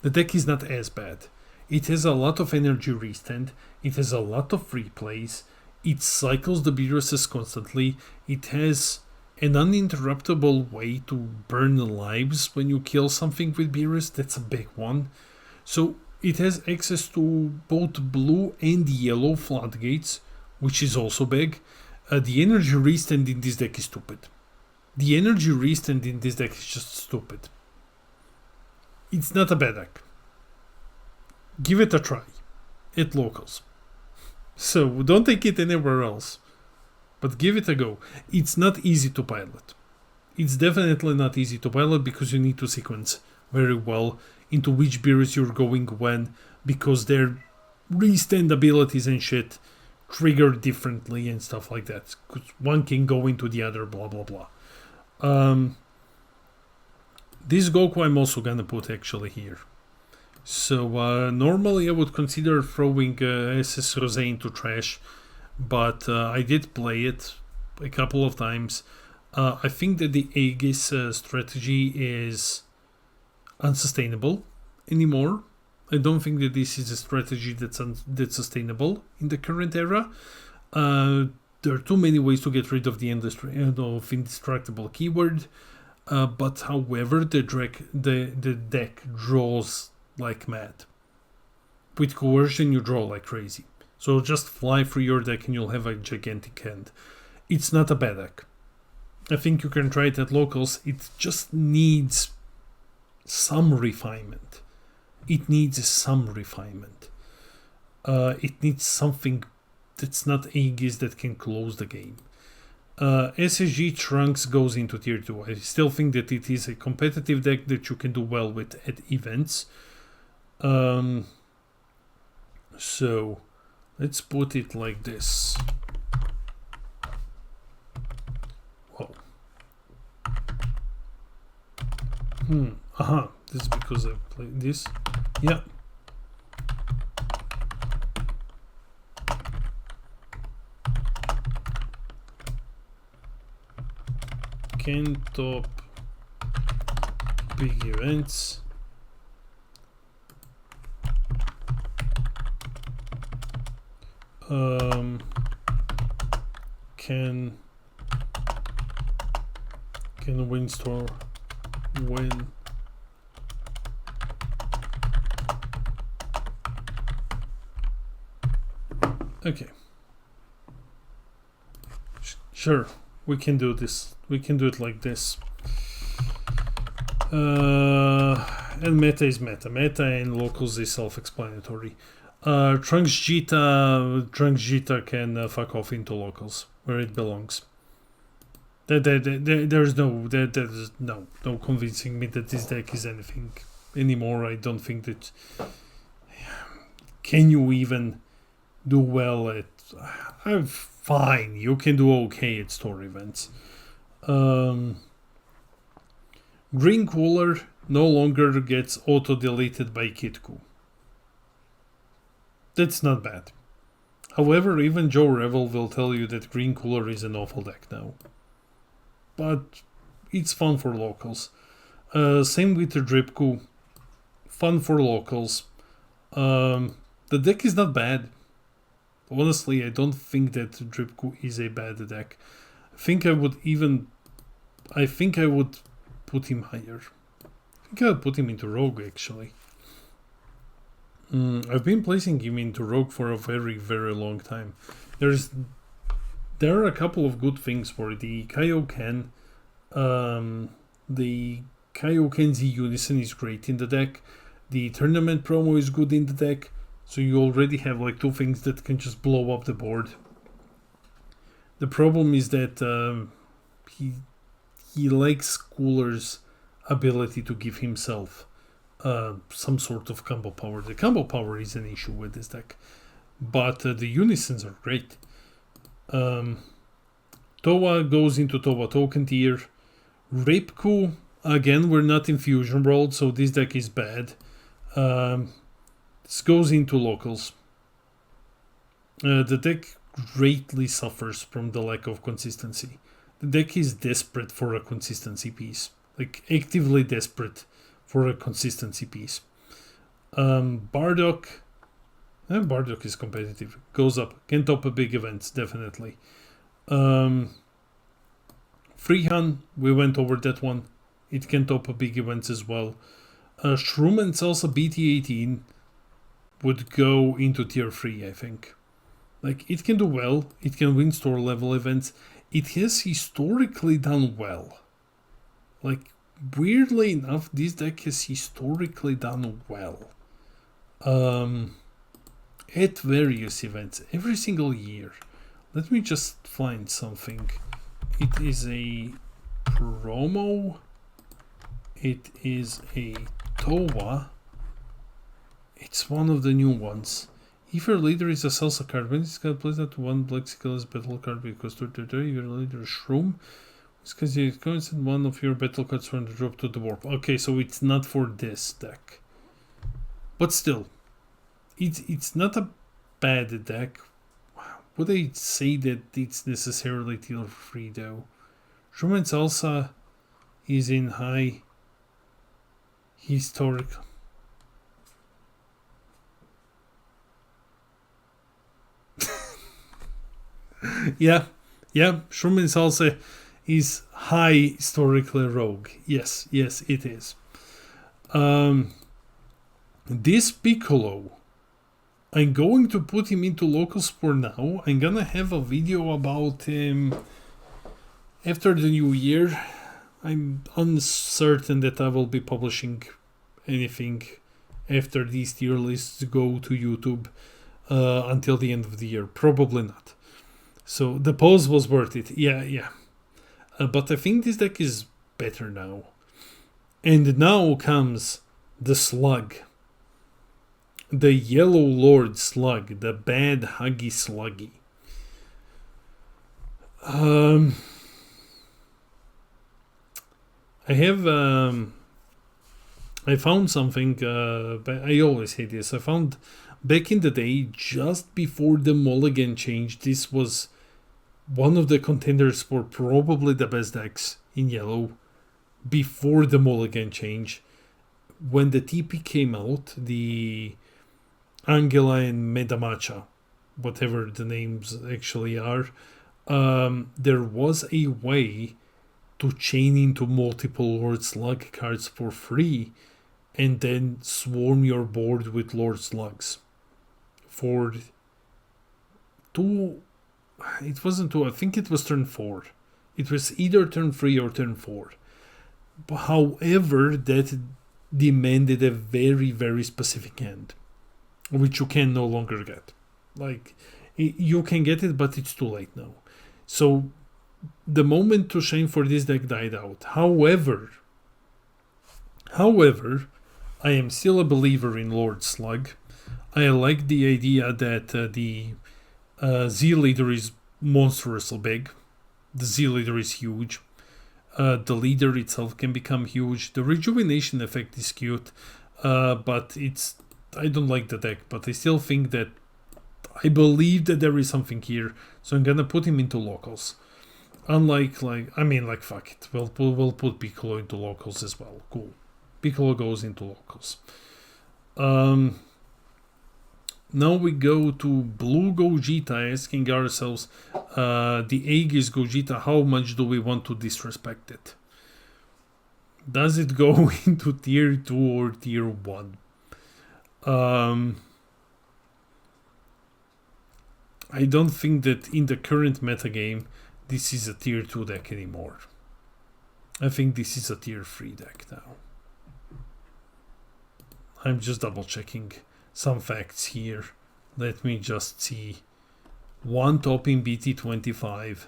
The deck is not as bad. It has a lot of energy restand. It has a lot of free plays. It cycles the Beerus's constantly. It has an uninterruptible way to burn lives when you kill something with Beerus. That's a big one. So it has access to both blue and yellow floodgates, which is also big. The energy restand in this deck is stupid. The energy restand in this deck is just stupid. It's not a bad deck. Give it a try at locals. So don't take it anywhere else, but give it a go. It's not easy to pilot. It's definitely not easy to pilot because you need to sequence very well into which Beerus you're going when, because their restand abilities and shit trigger differently and stuff like that. Because one can go into the other, blah blah blah. This Goku I'm also gonna put actually here. So normally I would consider throwing SS Rose into trash, but I did play it a couple of times. I think that the Aegis strategy is unsustainable anymore. I don't think that this is a strategy that's sustainable in the current era. There are too many ways to get rid of the indestructible keyword, but however the deck draws like mad. With coercion you draw like crazy. So just fly through your deck and you'll have a gigantic hand. It's not a bad deck. I think you can try it at locals. It just needs some refinement. It needs some refinement. It needs something that's not Aegis that can close the game. SSG Trunks goes into tier 2. I still think that it is a competitive deck that you can do well with at events. So let's put it like this. Whoa. This is because I played this. Yeah. Can top big events. Can Windstorm win? Okay. Sure, we can do this. We can do it like this. And meta is meta. Meta and locals is self-explanatory. Trunks Jita can fuck off into locals where it belongs. There's no convincing me that this deck is anything anymore. I don't think that. Can you even do well at? Fine, you can do okay at store events. Green Cooler no longer gets auto deleted by Kitku. That's not bad. However, even Joe Revel will tell you that Green Cooler is an awful deck now. But it's fun for locals. Same with the Dripku. Fun for locals. The deck is not bad. Honestly, I don't think that Dripku is a bad deck. I think I would put him higher. I think I would put him into Rogue actually. I've been placing him into Rogue for a very, very long time. There are a couple of good things for the Kaioken. The Kaioken Z Unison is great in the deck. The tournament promo is good in the deck. So you already have like two things that can just blow up the board. The problem is that he likes Cooler's ability to give himself some sort of combo power. The combo power is an issue with this deck, but the unisons are great. Towa goes into Towa token tier. Ripku, again, we're not in Fusion World, so this deck is bad. This goes into locals. The deck greatly suffers from the lack of consistency. The deck is desperate for a consistency piece, like actively desperate for a consistency piece. Bardock is competitive, goes up, can top a big events, definitely. Freehan, we went over that one, it can top a big events as well. Shroom and Salsa BT18 would go into tier 3, I think. Like, it can do well, it can win store level events, it has historically done well. Like, weirdly enough, this deck has historically done well. At various events, every single year. Let me just find something. It is a promo. It is a Towa. It's one of the new ones. If your leader is a Salsa card, when this card plays that one Black Skills battle card because your leader is Shroom. It's because you can send one of your battle cards from the drop to the warp. Okay, so it's not for this deck. But still, it's not a bad deck. Would I say that it's necessarily tier 3 though? Shroom and Salsa is in high historic. Yeah, Shroom and Salsa is high historically rogue. Yes, it is. This Piccolo, I'm going to put him into locals for now. I'm gonna have a video about him after the new year. I'm uncertain that I will be publishing anything after these tier lists go to YouTube until the end of the year. Probably not. So the pause was worth it. Yeah. But I think this deck is better now. And now comes the Slug. The Yellow Lord Slug. The bad Huggy Sluggy. I found something, but I always hate this. I found back in the day, just before the mulligan change, this was one of the contenders for probably the best decks in yellow before the mulligan change. When the TP came out, the Angela and Medamacha, whatever the names actually are, there was a way to chain into multiple Lord Slug cards for free and then swarm your board with Lord Slugs. For two, it wasn't two, I think it was turn 4. It was either turn 3 or turn 4. But however, that demanded a very, very specific hand, which you can no longer get. Like, you can get it, but it's too late now. So the moment to shine for this deck died out. However, I am still a believer in Lord Slug. I like the idea that the Z leader is monstrously big. The Z leader is huge. The leader itself can become huge. The rejuvenation effect is cute, but I don't like the deck. But I still think that I believe that there is something here, so I'm gonna put him into locals. Unlike fuck it. We'll put Piccolo into locals as well. Cool. Piccolo goes into locals. Now we go to Blue Gogeta, asking ourselves, the Aegis Gogeta, how much do we want to disrespect it? Does it go into tier 2 or tier 1? I don't think that in the current metagame this is a tier 2 deck anymore. I think this is a tier 3 deck now. I'm just double checking some facts here. Let me just see. 1 top in BT25.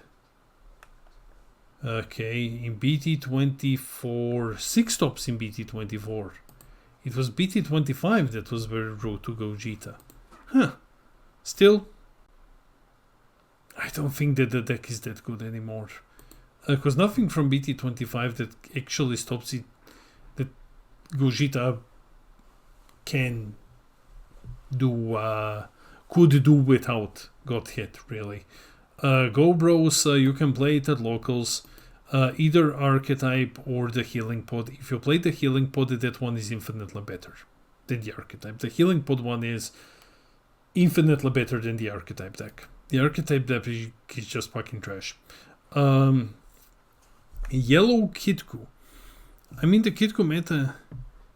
Okay, in BT24, 6 tops in BT24. It was BT25 that was where Road to Gogeta. Still, I don't think that the deck is that good anymore. Because nothing from BT25 that actually stops it, that Gogeta can do could do without got hit really. Go Bros, you can play it at locals, either archetype or the healing pod. If you play the healing pod, that one is infinitely better than the archetype. The healing pod one is infinitely better than the archetype deck. The archetype deck is just fucking trash. Yellow Kitku. I mean, the Kitku meta,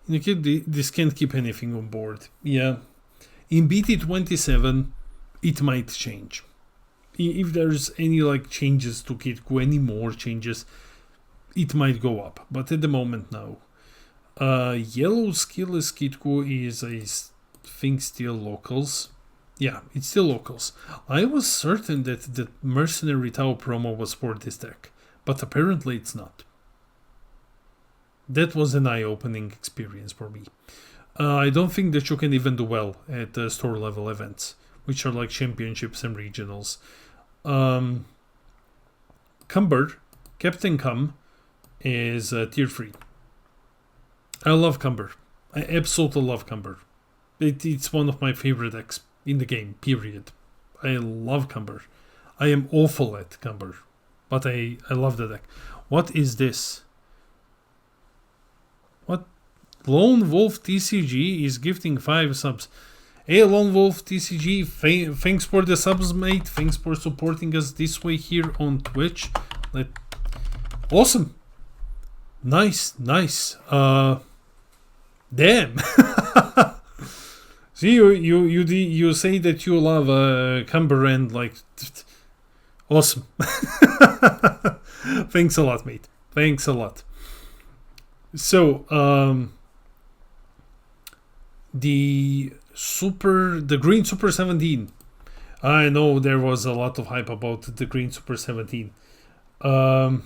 in the kit, this can't keep anything on board. Yeah. In BT27, it might change. If there's any like changes to Kitku, any more changes, it might go up. But at the moment, no. Yellow skillless Kitku is, I think, still locals. Yeah, it's still locals. I was certain that the Mercenary Tau promo was for this deck, but apparently it's not. That was an eye-opening experience for me. I don't think that you can even do well at store level events, which are like championships and regionals. Cumber, Captain Cum, is tier 3. I love Cumber. I absolutely love Cumber. It's one of my favorite decks in the game, period. I love Cumber. I am awful at Cumber, but I love the deck. What is this? What? Lone Wolf TCG is gifting 5 subs. Hey, Lone Wolf TCG, thanks for the subs, mate. Thanks for supporting us this way here on Twitch. Awesome. Nice. Damn. See, you say that you love Cumber and like, awesome. Thanks a lot, mate. Thanks a lot. So, the Green Super 17. I know there was a lot of hype about the Green Super 17. I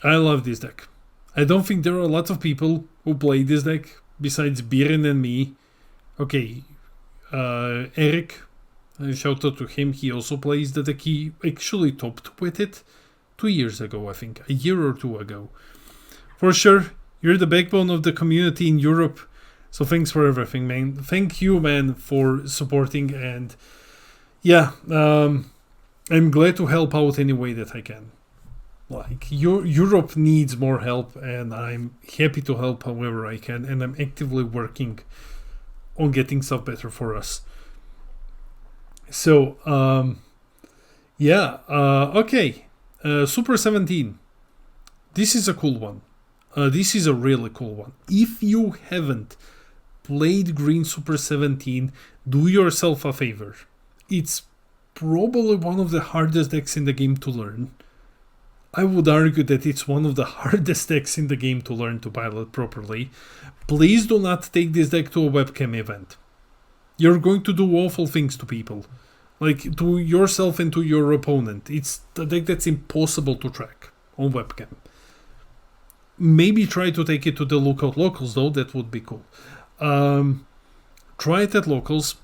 love this deck. I don't think there are a lot of people who play this deck besides Biren and me. Okay, Eric, shout out to him. He also plays the deck. He actually topped with it 2 years ago, I think, a year or two ago. For sure, you're the backbone of the community in Europe. So thanks for everything, man. Thank you, man, for supporting. And yeah, I'm glad to help out any way that I can. Like, Europe needs more help, and I'm happy to help however I can. And I'm actively working on getting stuff better for us. So, okay. Super 17. This is a cool one. This is a really cool one. If you haven't played Green Super 17, do yourself a favor. It's probably one of the hardest decks in the game to learn. I would argue that it's one of the hardest decks in the game to learn to pilot properly. Please do not take this deck to a webcam event. You're going to do awful things to people. Like, to yourself and to your opponent. It's a deck that's impossible to track on webcam. Maybe try to take it to the lookout locals, though. That would be cool. Try it at locals.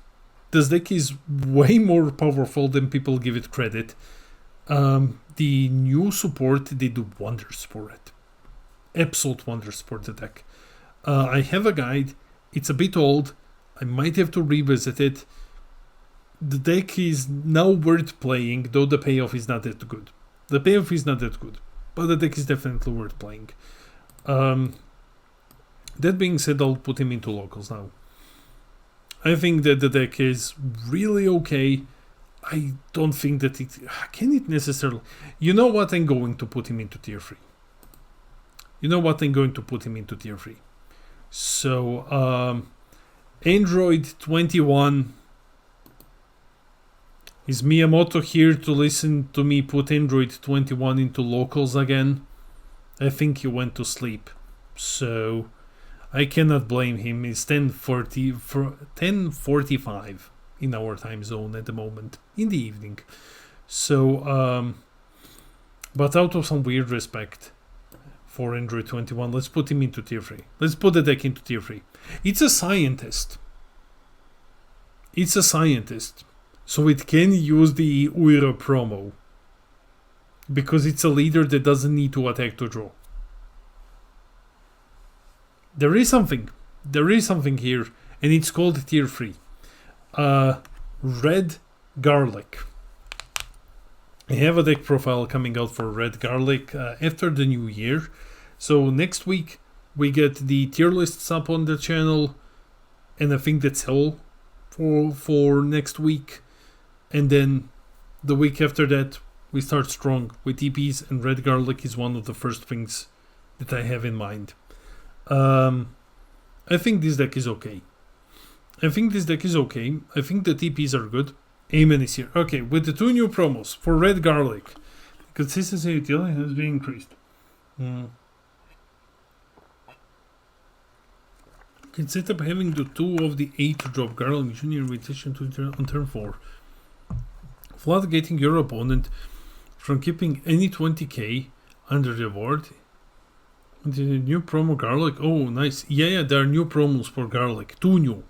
This deck is way more powerful than people give it credit. The new support, they do wonders for it. Absolute wonders for the deck. I have a guide. It's a bit old. I might have to revisit it. The deck is now worth playing, though the payoff is not that good. The payoff is not that good, but the deck is definitely worth playing. That being said, I'll put him into locals now. I think that the deck is really okay. I don't think that it... Can it necessarily... You know what? I'm going to put him into tier 3. So, Android 21... Is Miyamoto here to listen to me put Android 21 into locals again? I think he went to sleep. So, I cannot blame him. It's 10:45 in our time zone at the moment, in the evening. So, but out of some weird respect for Android 21, let's put him into tier 3. Let's put the deck into tier 3. It's a scientist. So it can use the Uira promo. Because it's a leader that doesn't need to attack to draw. There is something. there is something here, and it's called tier 3. Red Garlic. I have a deck profile coming out for Red Garlic after the new year. So next week we get the tier lists up on the channel, and I think that's all for next week. And then the week after that we start strong with TPs, and Red Garlic is one of the first things that I have in mind. I think this deck is okay. I think the TPs are good. Amen is here. Okay, with the 2 new promos for Red Garlic, consistency utility has been increased. Instead of having the 2 of the 8 to drop Garlic Junior in addition to on turn 4, floodgating your opponent from keeping any 20k under the board. The new promo Garlic. Oh, nice. Yeah, there are new promos for Garlic. 2 new.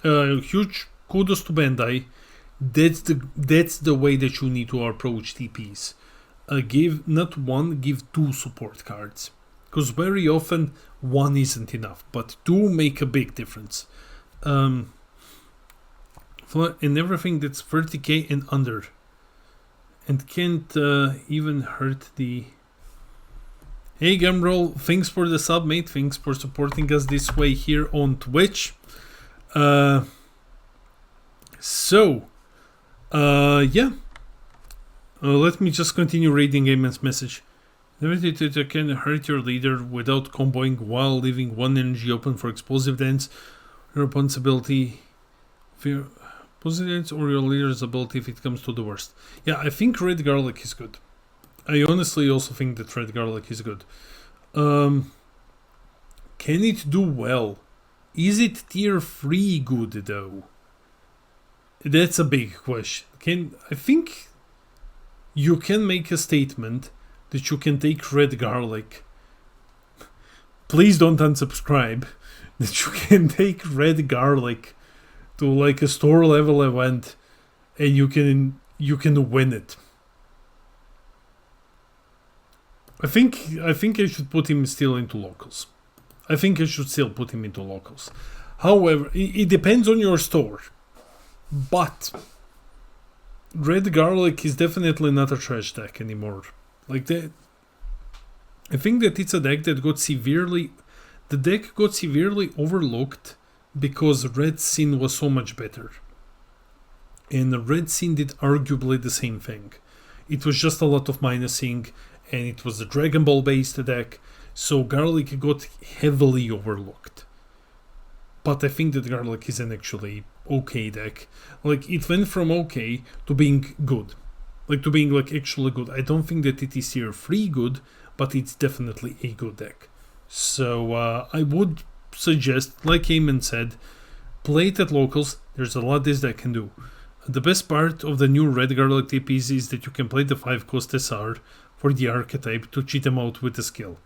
Huge kudos to Bandai. That's the way that you need to approach TPs. Give not 1, give 2 support cards. Because very often 1 isn't enough, but 2 make a big difference. And everything that's 30k and under. And can't even hurt the... Hey Gumroll, thanks for the sub, mate. Thanks for supporting us this way here on Twitch. Yeah. Let me just continue reading Gaiman's message. That can hurt your leader without comboing while leaving 1 energy open for explosive dance. Your opponent's ability, explosive dance, or your leader's ability if it comes to the worst. Yeah, I think Red Garlic is good. I honestly also think that Red Garlic is good. Can it do well? Is it tier 3 good though? That's a big question. I think you can make a statement that you can take Red Garlic. Please don't unsubscribe. That you can take Red Garlic to like a store level event and you can win it. I think I should put him still into locals. However, it depends on your store. But Red Garlic is definitely not a trash deck anymore. Like that, I think that it's a deck that got severely overlooked because Red Sin was so much better. And Red Sin did arguably the same thing. It was just a lot of minusing, and it was a Dragon Ball based deck, so Garlic got heavily overlooked. But I think that Garlic is an actually okay deck. Like, it went from okay to being good. Like, to being like actually good. I don't think that it is tier 3 good, but it's definitely a good deck. So I would suggest, like Eamon said, play it at locals. There's a lot this deck can do. The best part of the new Red Garlic TPs is that you can play the 5-cost SR for the archetype to cheat them out with the skill.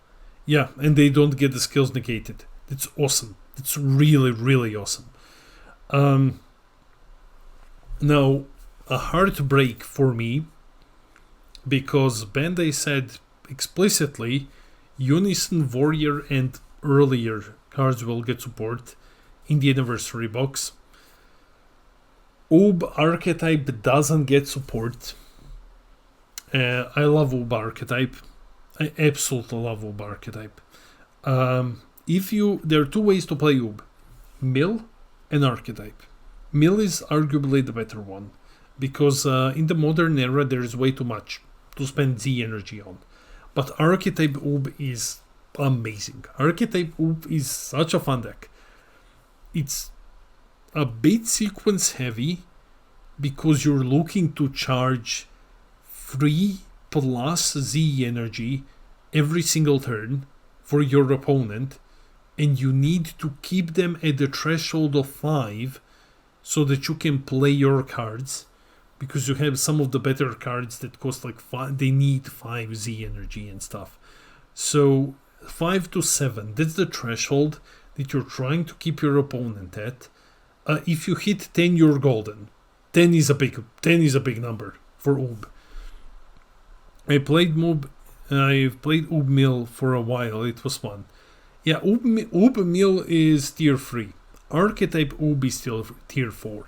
Yeah, and they don't get the skills negated. That's awesome. That's really, really awesome. Now, a heartbreak for me, because Bandai said explicitly Unison Warrior and earlier cards will get support in the anniversary box. Oob archetype doesn't get support. I love Oob archetype. I absolutely love Oob archetype. There are 2 ways to play Oob: Mill and archetype. Mill is arguably the better one because in the modern era there is way too much to spend Z energy on. But archetype Oob is amazing. Archetype Oob is such a fun deck. It's a bit sequence heavy because you're looking to charge 3 plus Z energy every single turn for your opponent, and you need to keep them at the threshold of 5 so that you can play your cards, because you have some of the better cards that cost like 5, they need 5 Z energy and stuff. So 5 to 7, that's the threshold that you're trying to keep your opponent at. If you hit 10, you're golden. 10 is a big number for Oob. I've played Oob Mill for a while. It was fun. Yeah, Ub Mill is tier 3. Archetype Ub is still tier 4.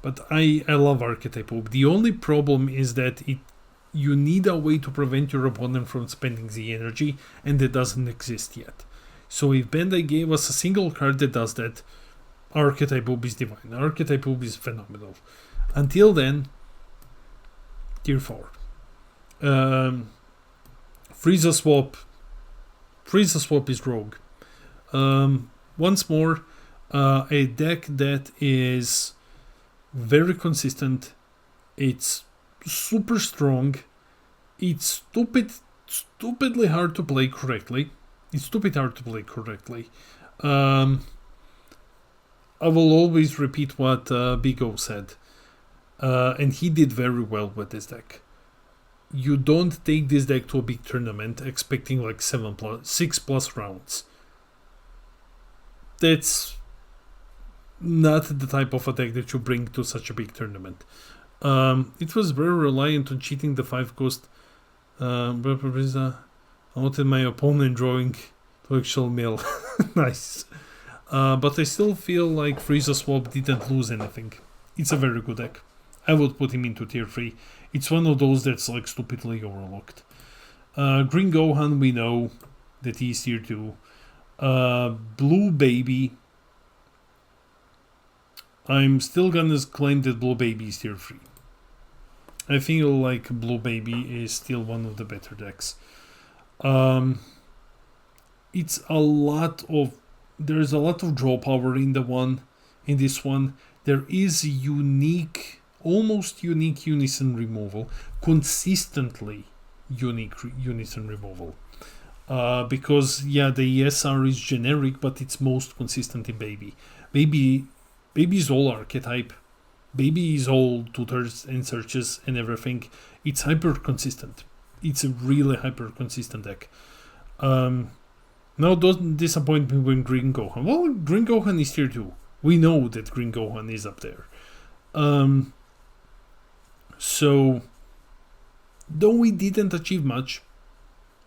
But I love Archetype Ub. The only problem is that you need a way to prevent your opponent from spending the energy, and that doesn't exist yet. So if Bandai gave us a single card that does that, Archetype Ub is divine. Archetype Ub is phenomenal. Until then, tier 4. Frieza Swap is rogue. Once more, a deck that is very consistent. It's super strong. It's stupidly hard to play correctly. I will always repeat what Big O said. And he did very well with this deck. You don't take this deck to a big tournament expecting like 6+ rounds. That's not the type of a deck that you bring to such a big tournament. It was very reliant on cheating the 5 cost. I wanted my opponent drawing to actual mill. Nice. But I still feel like Frieza Swap didn't lose anything. It's a very good deck. I would put him into tier 3. It's one of those that's like stupidly overlooked. Green Gohan, we know that he's tier 2. Blue Baby, I'm still gonna claim that Blue Baby is tier 3. I feel like Blue Baby is still one of the better decks. There's a lot of draw power in this one. There is almost unique unison removal, consistently unique unison removal. Because yeah, the ESR is generic, but it's most consistent in Baby. Baby is all archetype. Baby is all tutors and searches and everything. It's hyper consistent. It's a really hyper consistent deck. Now don't disappoint me with Green Gohan. Well, Green Gohan is tier 2. We know that Green Gohan is up there. So though we didn't achieve much,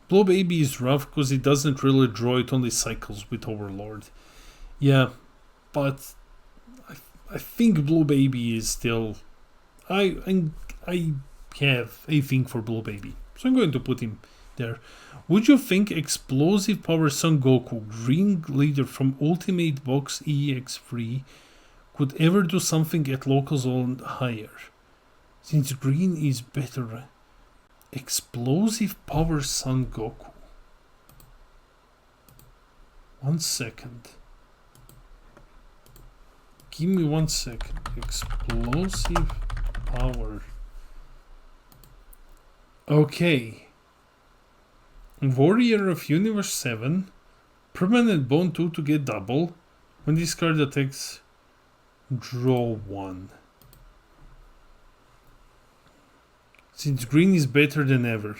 Blue Baby is rough because it doesn't really draw, it only cycles with Overlord. Yeah, but I think Blue Baby is still... I have a thing for Blue Baby, so I'm going to put him there. Would you think Explosive Power Son Goku, Green Leader from Ultimate Box EX3, could ever do something at locals or higher? Since Green is better... Explosive Power Son Goku. 1 second. Give me 1 second. Explosive Power. Okay. Warrior of Universe 7. Permanent Bone 2 to get double. When this card attacks, draw 1. Since Green is better than ever,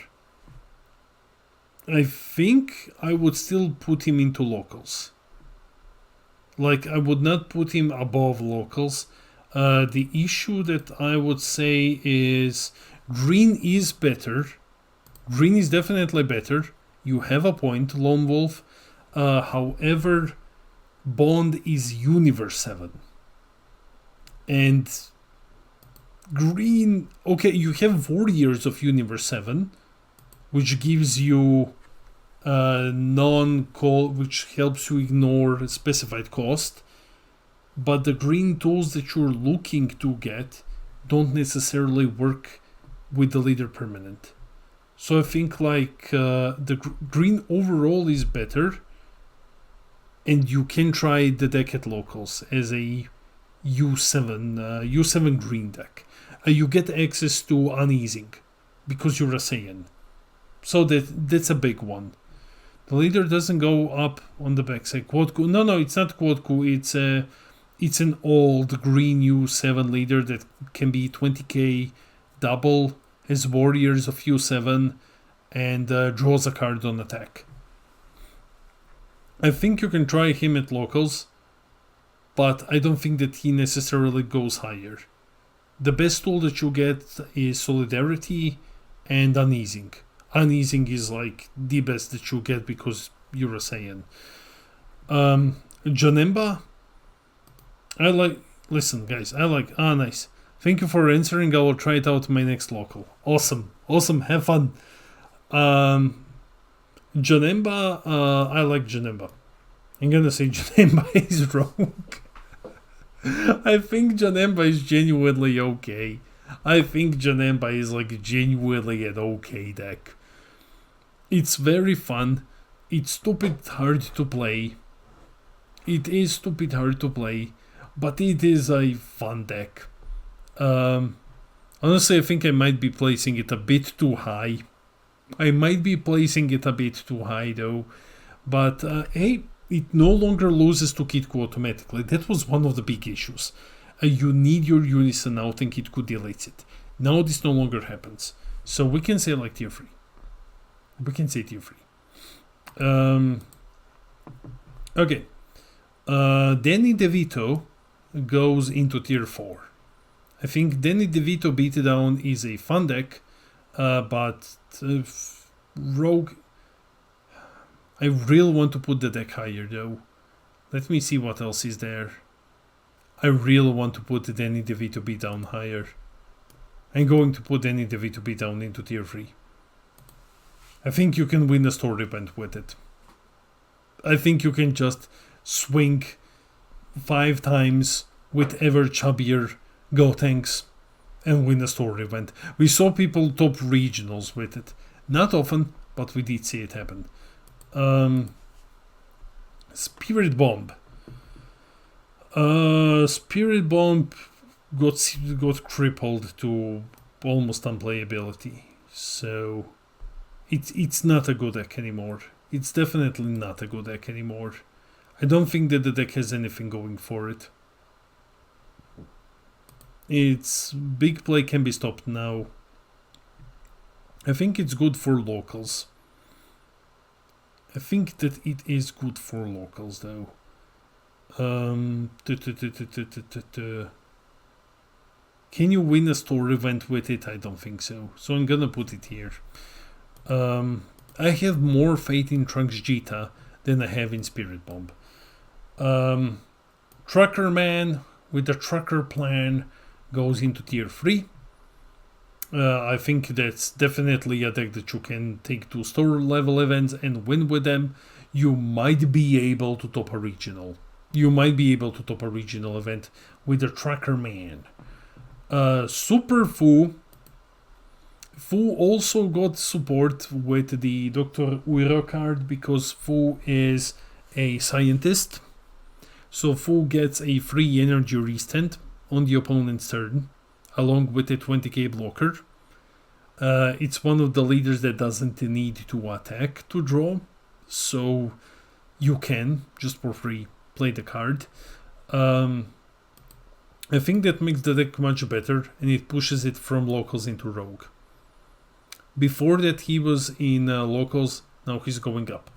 I think I would still put him into locals. Like, I would not put him above locals. The issue that I would say is Green is better. Green is definitely better. You have a point, Lone Wolf. However, Bond is Universe 7. And Green, okay, you have Warriors of Universe 7, which gives you non-call, which helps you ignore specified cost, but the green tools that you're looking to get don't necessarily work with the leader permanent. So I think like the green overall is better, and you can try the deck at locals as a U7 green deck. You get access to uneasing because you're a Saiyan. So that's a big one. The leader doesn't go up on the backside. Quadku. No, it's not Quadku. It's an old green U7 leader that can be 20k double, has warriors of U7, and draws a card on attack. I think you can try him at locals, but I don't think that he necessarily goes higher. The best tool that you get is Solidarity and Uneasing. Uneasing is like the best that you get because you're a Saiyan. Janemba, listen guys, nice. Thank you for answering. I will try it out my next local. Awesome, have fun. Janemba, I like Janemba. I'm gonna say Janemba is wrong. I think Janemba is genuinely okay. I think Janemba is like genuinely an okay deck. It's very fun. It's stupid hard to play. It is stupid hard to play, but it is a fun deck. Honestly, I think I might be placing it a bit too high. Though. But hey, it no longer loses to Kitku automatically. That was one of the big issues. You need your Unison out and Kitku deletes it. Now this no longer happens. So we can say like tier 3. Okay. Danny DeVito goes into tier 4. I think Danny DeVito Beatdown is a fun deck, but Rogue, I really want to put the deck higher though. Let me see what else is there. I really want to put the Danny DeVito Beatdown higher. I'm going to put Danny DeVito Beatdown into tier 3. I think you can win a story event with it. I think you can just swing 5 times with ever chubbier Gotenks and win a story event. We saw people top regionals with it. Not often, but we did see it happen. Spirit Bomb. Spirit Bomb got crippled to almost unplayability. So it's not a good deck anymore. It's definitely not a good deck anymore. I don't think that the deck has anything going for it. Its big play can be stopped now. I think it's good for locals. I think that it is good for locals though. Can you win a store event with it? I don't think so. So I'm gonna put it here. I have more faith in Trunks Jita than I have in Spirit Bomb. Trucker Man with the Trucker Plan goes into tier 3. I think that's definitely a deck that you can take to store level events and win with them. You might be able to top a regional. Event with the Trucker Man. Super Fu. Fu also got support with the Dr. Uiro card because Fu is a scientist. So Fu gets a free energy restand on the opponent's turn, along with a 20k blocker. It's one of the leaders that doesn't need to attack to draw, so you can, just for free, play the card. I think that makes the deck much better, and it pushes it from locals into rogue. Before that he was in locals, now he's going up.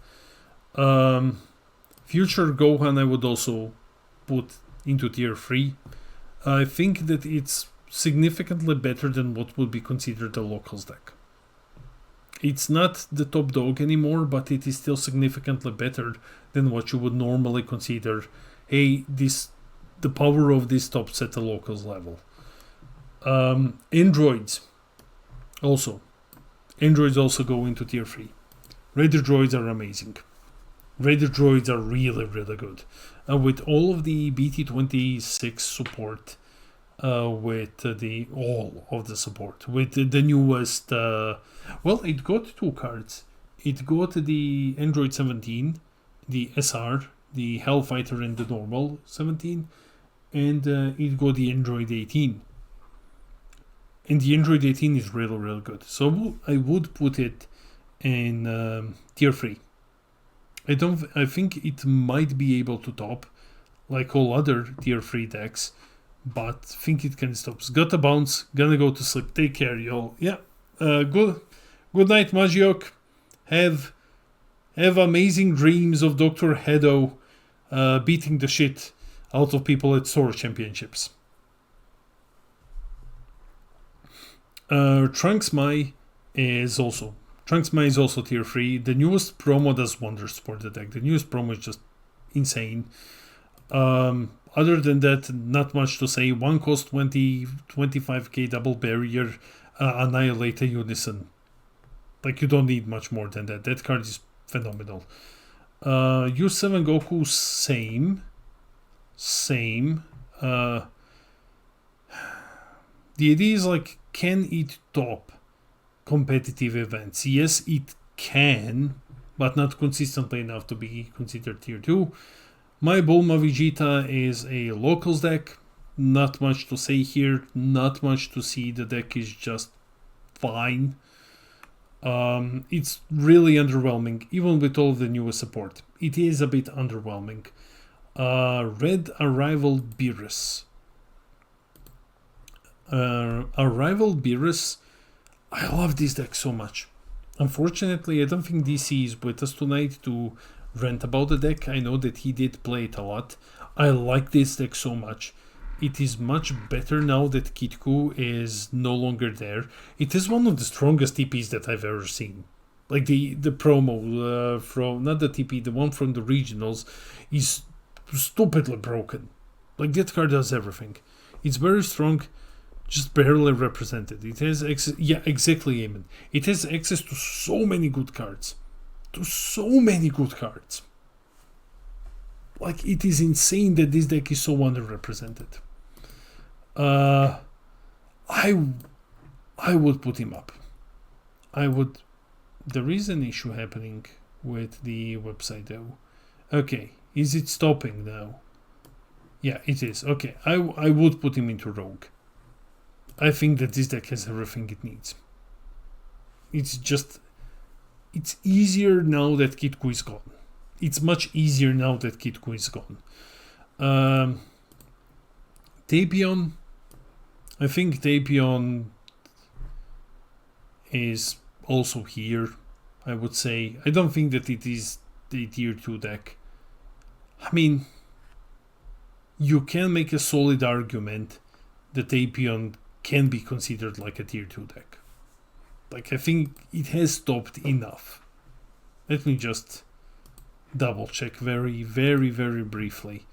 Future Gohan I would also put into tier 3. I think that it's significantly better than what would be considered a locals deck. It's not the top dog anymore, but it is still significantly better than what you would normally consider, hey, the power of this tops at the locals level. Androids also go into tier 3. Raider droids are amazing. Raider droids are really, really good. With all of the BT26 support, with all of the support, with the newest, it got 2 cards. It got the Android 17, the SR, the Hellfighter and the normal 17, and it got the Android 18. And the Android 18 is really, really good. So I would put it in tier 3. I think it might be able to top, like all other tier 3 decks, but think it can stop. Got a bounce, gonna go to sleep. Take care, y'all. Yeah, good night, Magiok. Have amazing dreams of Dr. Hedo beating the shit out of people at Sword Championships. Trunks Mai is also tier 3. The newest promo does wonders for the deck. The newest promo is just insane. Other than that, not much to say. One cost 25k double barrier, annihilate a unison. Like, you don't need much more than that. That card is phenomenal. U7 Goku, same. The idea is like, can it top competitive events? Yes, it can, but not consistently enough to be considered tier 2. My Bulma Vegeta is a locals deck. Not much to say here. Not much to see. The deck is just fine. It's really underwhelming, even with all of the newest support. It is a bit underwhelming. Red Arrival Beerus. Arrival Beerus, I love this deck so much. Unfortunately, I don't think DC is with us tonight to rant about the deck. I know that he did play it a lot. I like this deck so much. It is much better now that Kitku is no longer there. It is one of the strongest TPs that I've ever seen. Like the promo from, not the TP, the one from the regionals is stupidly broken. Like, that card does everything. It's very strong, just barely represented. It has access, yeah, exactly, Eamon. It has access to so many good cards. Like, it is insane that this deck is so underrepresented. I would put him up. There is an issue happening with the website though. Okay, is it stopping now? Yeah, it is. Okay, I would put him into Rogue. I think that this deck has everything it needs. It's easier now that Kitku is gone. It's much easier now that Kitku is gone. Tapion. I think Tapion is also here, I would say. I don't think that it is the tier 2 deck. I mean, you can make a solid argument that Tapion can be considered like a tier 2 deck. Like, I think it has topped enough. Let me just double check very, very, very briefly.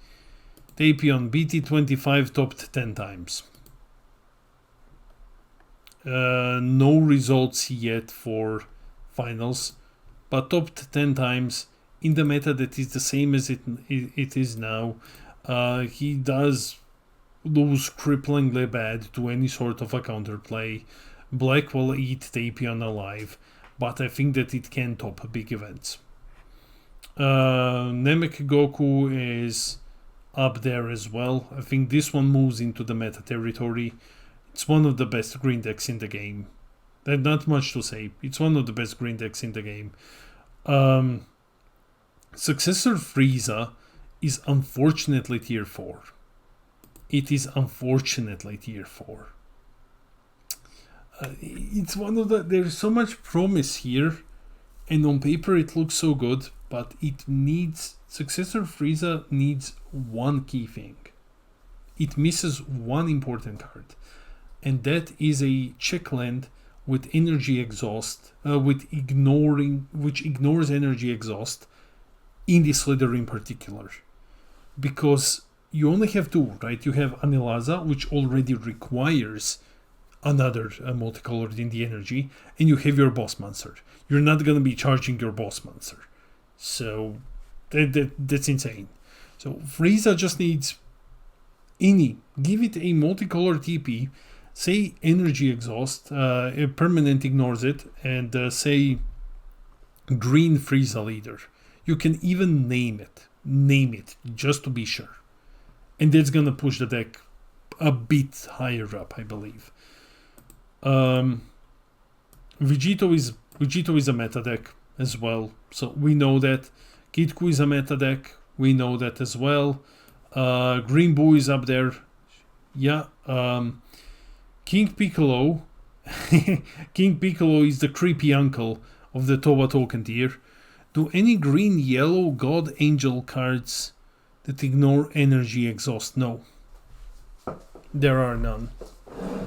Tapion BT25 topped 10 times. No results yet for finals, but topped 10 times in the meta that is the same as it is now. He does lose cripplingly bad to any sort of a counterplay. Black will eat Tapion alive, but I think that it can top big events. Namek Goku is up there as well. I think this one moves into the meta territory. It's one of the best green decks in the game. There's not much to say. It's one of the best green decks in the game. Successor Frieza is unfortunately tier 4. It is unfortunately tier 4. It's one of the... There's so much promise here, and on paper it looks so good, but it needs... Successor Frieza needs one key thing. It misses one important card, and that is a check land with energy exhaust, which ignores energy exhaust in this leader in particular. Because you only have two, right? You have Anilaza, which already requires another multicolored in the energy, and you have your boss monster. You're not going to be charging your boss monster. So that's insane. So Frieza just needs give it a multicolored TP, say energy exhaust, permanent ignores it, and say green Frieza leader. You can even name it just to be sure, and that's gonna push the deck a bit higher up, I believe. Vegito is a meta deck as well, so we know that. Kitku is a meta deck, we know that as well. Green Boo is up there. Yeah. King Piccolo. King Piccolo is the creepy uncle of the Towa token tier. Do any green yellow God Angel cards that ignore energy exhaust? No. There are none.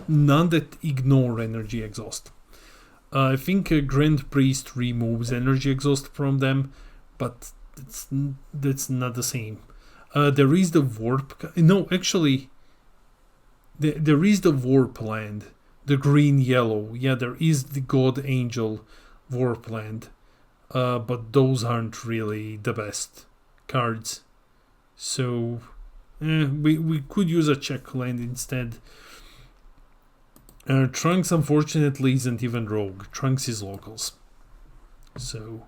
None that ignore energy exhaust. I think Grand Priest removes energy exhaust from them, but that's not the same. There is the warp. No, actually, there is the warp land, the green yellow. Yeah, there is the God Angel warp land, but those aren't really the best cards. So we could use a check land instead. Trunks unfortunately isn't even rogue. Trunks is locals. So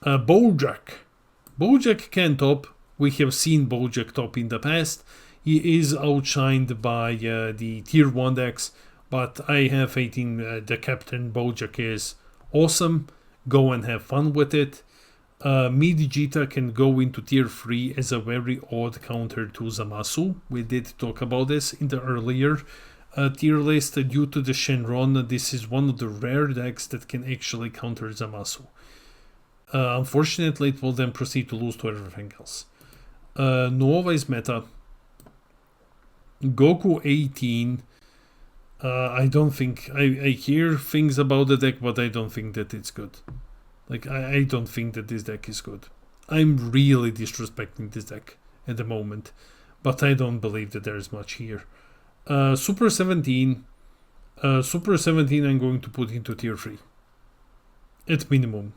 Bojack can top. We have seen Bojack top in the past. He is outshined by the tier 1 decks, but I have faith in the Captain. Bojack is awesome. Go and have fun with it. Mid-Jita can go into tier 3 as a very odd counter to Zamasu. We did talk about this in the earlier tier list. Due to the Shenron, this is one of the rare decks that can actually counter Zamasu. Unfortunately, it will then proceed to lose to everything else. Nova is meta. Goku 18. I don't think... I hear things about the deck, but I don't think that it's good. Like, I don't think that this deck is good. I'm really disrespecting this deck at the moment, but I don't believe that there is much here. Super 17. Super 17 I'm going to put into tier 3. At minimum.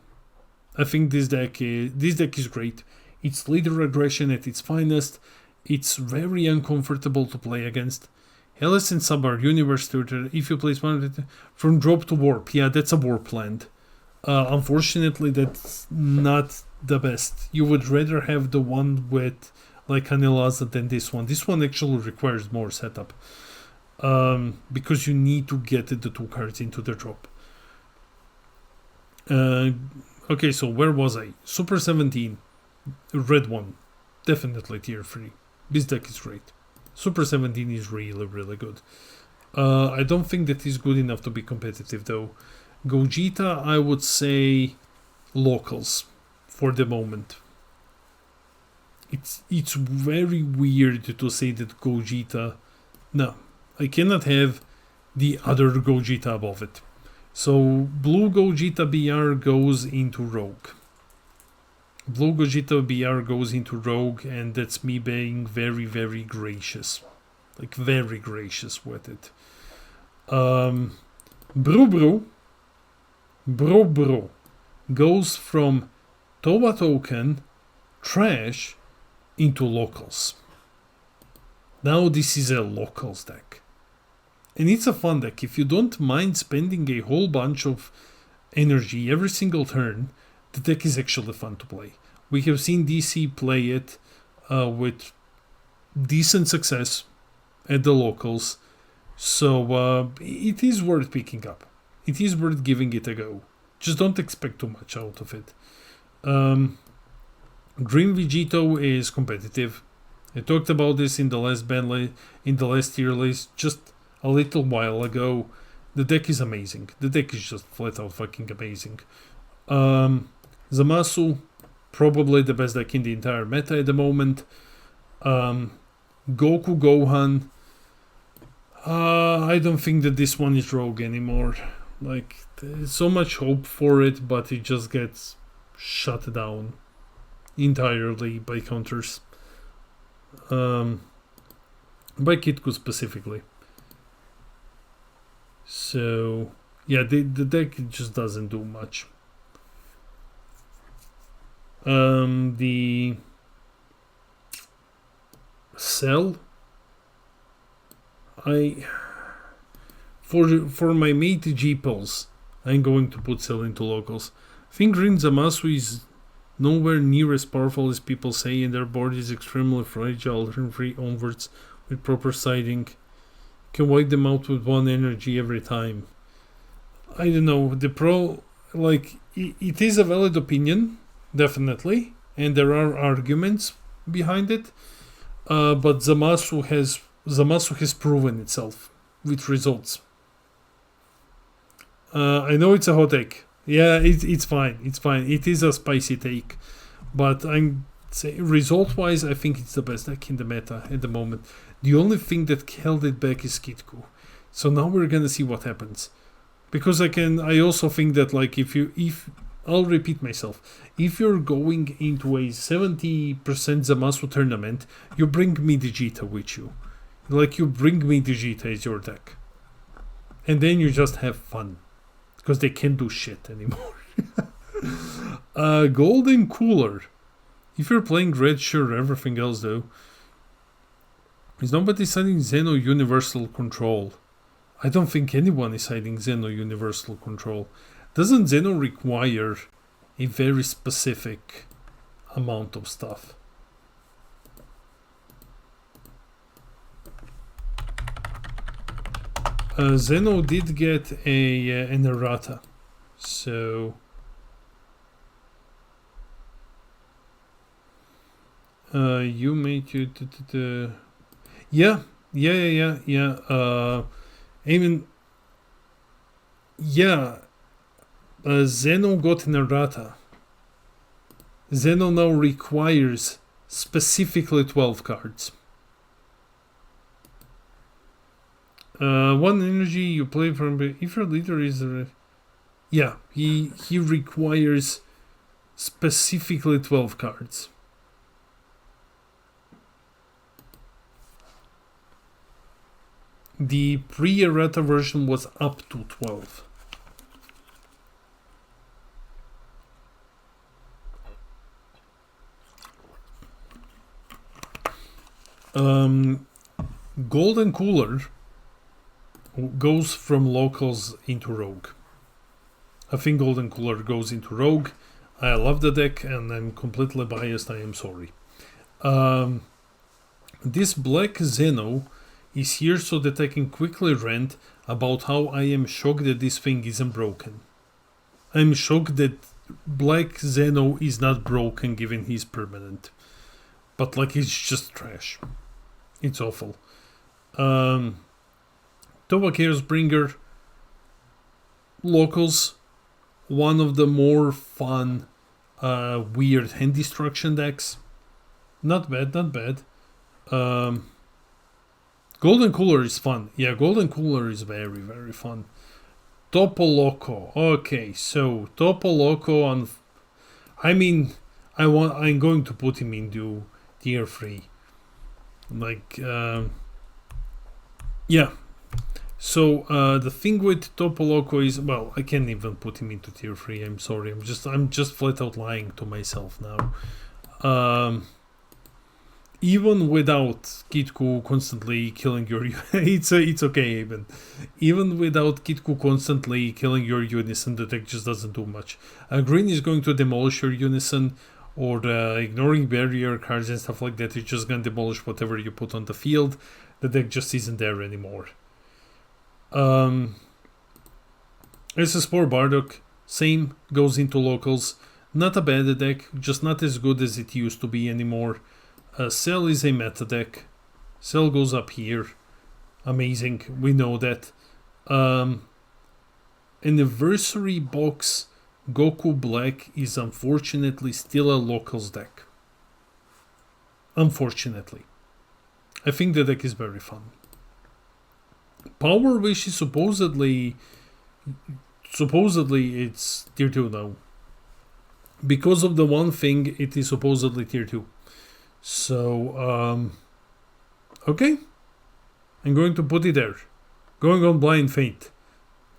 I think this deck is great. It's leader aggression at its finest. It's very uncomfortable to play against. Hellas and Subar, Universe Tutor, if you place one of it from drop to warp. Yeah, that's a warp land. Unfortunately, that's not the best. You would rather have the one with like Anilaza than this one. This one actually requires more setup. Because you need to get the 2 cards into the drop. Okay, so where was I? Super 17. Red one. Definitely tier 3. This deck is great. Super 17 is really, really good. I don't think that is good enough to be competitive though. Gogeta, I would say locals for the moment. It's very weird to say that Gogeta... No, I cannot have the other Gogeta above it. So Blue Gogeta BR goes into Rogue. Blue Gogeta BR goes into Rogue, and that's me being very, very gracious. Like, very gracious with it. Bro goes from Toba Token, Trash, into Locals. Now this is a Locals deck. And it's a fun deck. If you don't mind spending a whole bunch of energy every single turn, the deck is actually fun to play. We have seen DC play it with decent success at the locals. So it is worth picking up. It is worth giving it a go. Just don't expect too much out of it. Dream Vegito is competitive. I talked about this in the last tier list just a little while ago. The deck is amazing. The deck is just flat out fucking amazing. Zamasu, probably the best deck in the entire meta at the moment. Goku Gohan, I don't think that this one is rogue anymore. Like, there's so much hope for it, but it just gets shut down entirely by counters. By Kitku specifically. So, yeah, the deck just doesn't do much. The Cell, for my mate G-Pulse, I'm going to put Cell into locals. I think Green Zamasu is nowhere near as powerful as people say, and their board is extremely fragile, turn 3 onwards with proper siding. Can wipe them out with 1 energy every time. I don't know, it is a valid opinion, definitely, and there are arguments behind it, but Zamasu has proven itself with results. I know it's a hot take. Yeah, it's fine. It's fine. It is a spicy take, but I'm saying result-wise, I think it's the best deck in the meta at the moment. The only thing that held it back is Kitku. So now we're gonna see what happens, because I also think that like if I'll repeat myself. If you're going into a 70% Zamasu tournament, you bring Midi-Jita with you. Like, you bring Midi-Jita as your deck. And then you just have fun. Because they can't do shit anymore. Golden Cooler. If you're playing red, sure, everything else though. Is nobody citing Xeno Universal Control? I don't think anyone is citing Xeno Universal Control. Doesn't Xeno require a very specific amount of stuff? Xeno did get an errata, so you made you yeah. I mean, yeah. Xeno got an errata. Xeno now requires specifically 12 cards. 1 energy you play from if your leader is yeah, he requires specifically 12 cards. The pre-errata version was up to 12. Golden Cooler goes from locals into Rogue. I think Golden Cooler goes into Rogue. I love the deck and I'm completely biased, I am sorry. This Black Xeno is here so that I can quickly rant about how I am shocked that this thing isn't broken. I'm shocked that Black Xeno is not broken given he's permanent. But like, it's just trash. It's awful. Toba Chaos Bringer, locals, one of the more fun weird hand destruction decks. Not bad, not bad. Golden Cooler is fun. Yeah, Golden Cooler is very, very fun. Topo Loco. Okay, so Topo Loco on... I mean, I'm going to put him into tier 3. Like, yeah. So the thing with Topo Loco is, well, I can't even put him into tier 3. I'm sorry. I'm just flat out lying to myself now. Even without Kitku constantly killing your it's okay even without Kitku constantly killing your Unison, the deck just doesn't do much. Green is going to demolish your Unison, or ignoring barrier cards and stuff like that. It's just gonna demolish whatever you put on the field. The deck just isn't there anymore. SS4 Bardock, same, goes into locals. Not a bad deck, just not as good as it used to be anymore. Cell is a meta deck. Cell goes up here. Amazing, we know that. Anniversary Box Goku Black is unfortunately still a locals deck. Unfortunately. I think the deck is very fun. Power Wish is supposedly it's tier 2 now. Because of the one thing, it is supposedly tier 2. So, okay. I'm going to put it there. Going on Blind Fate.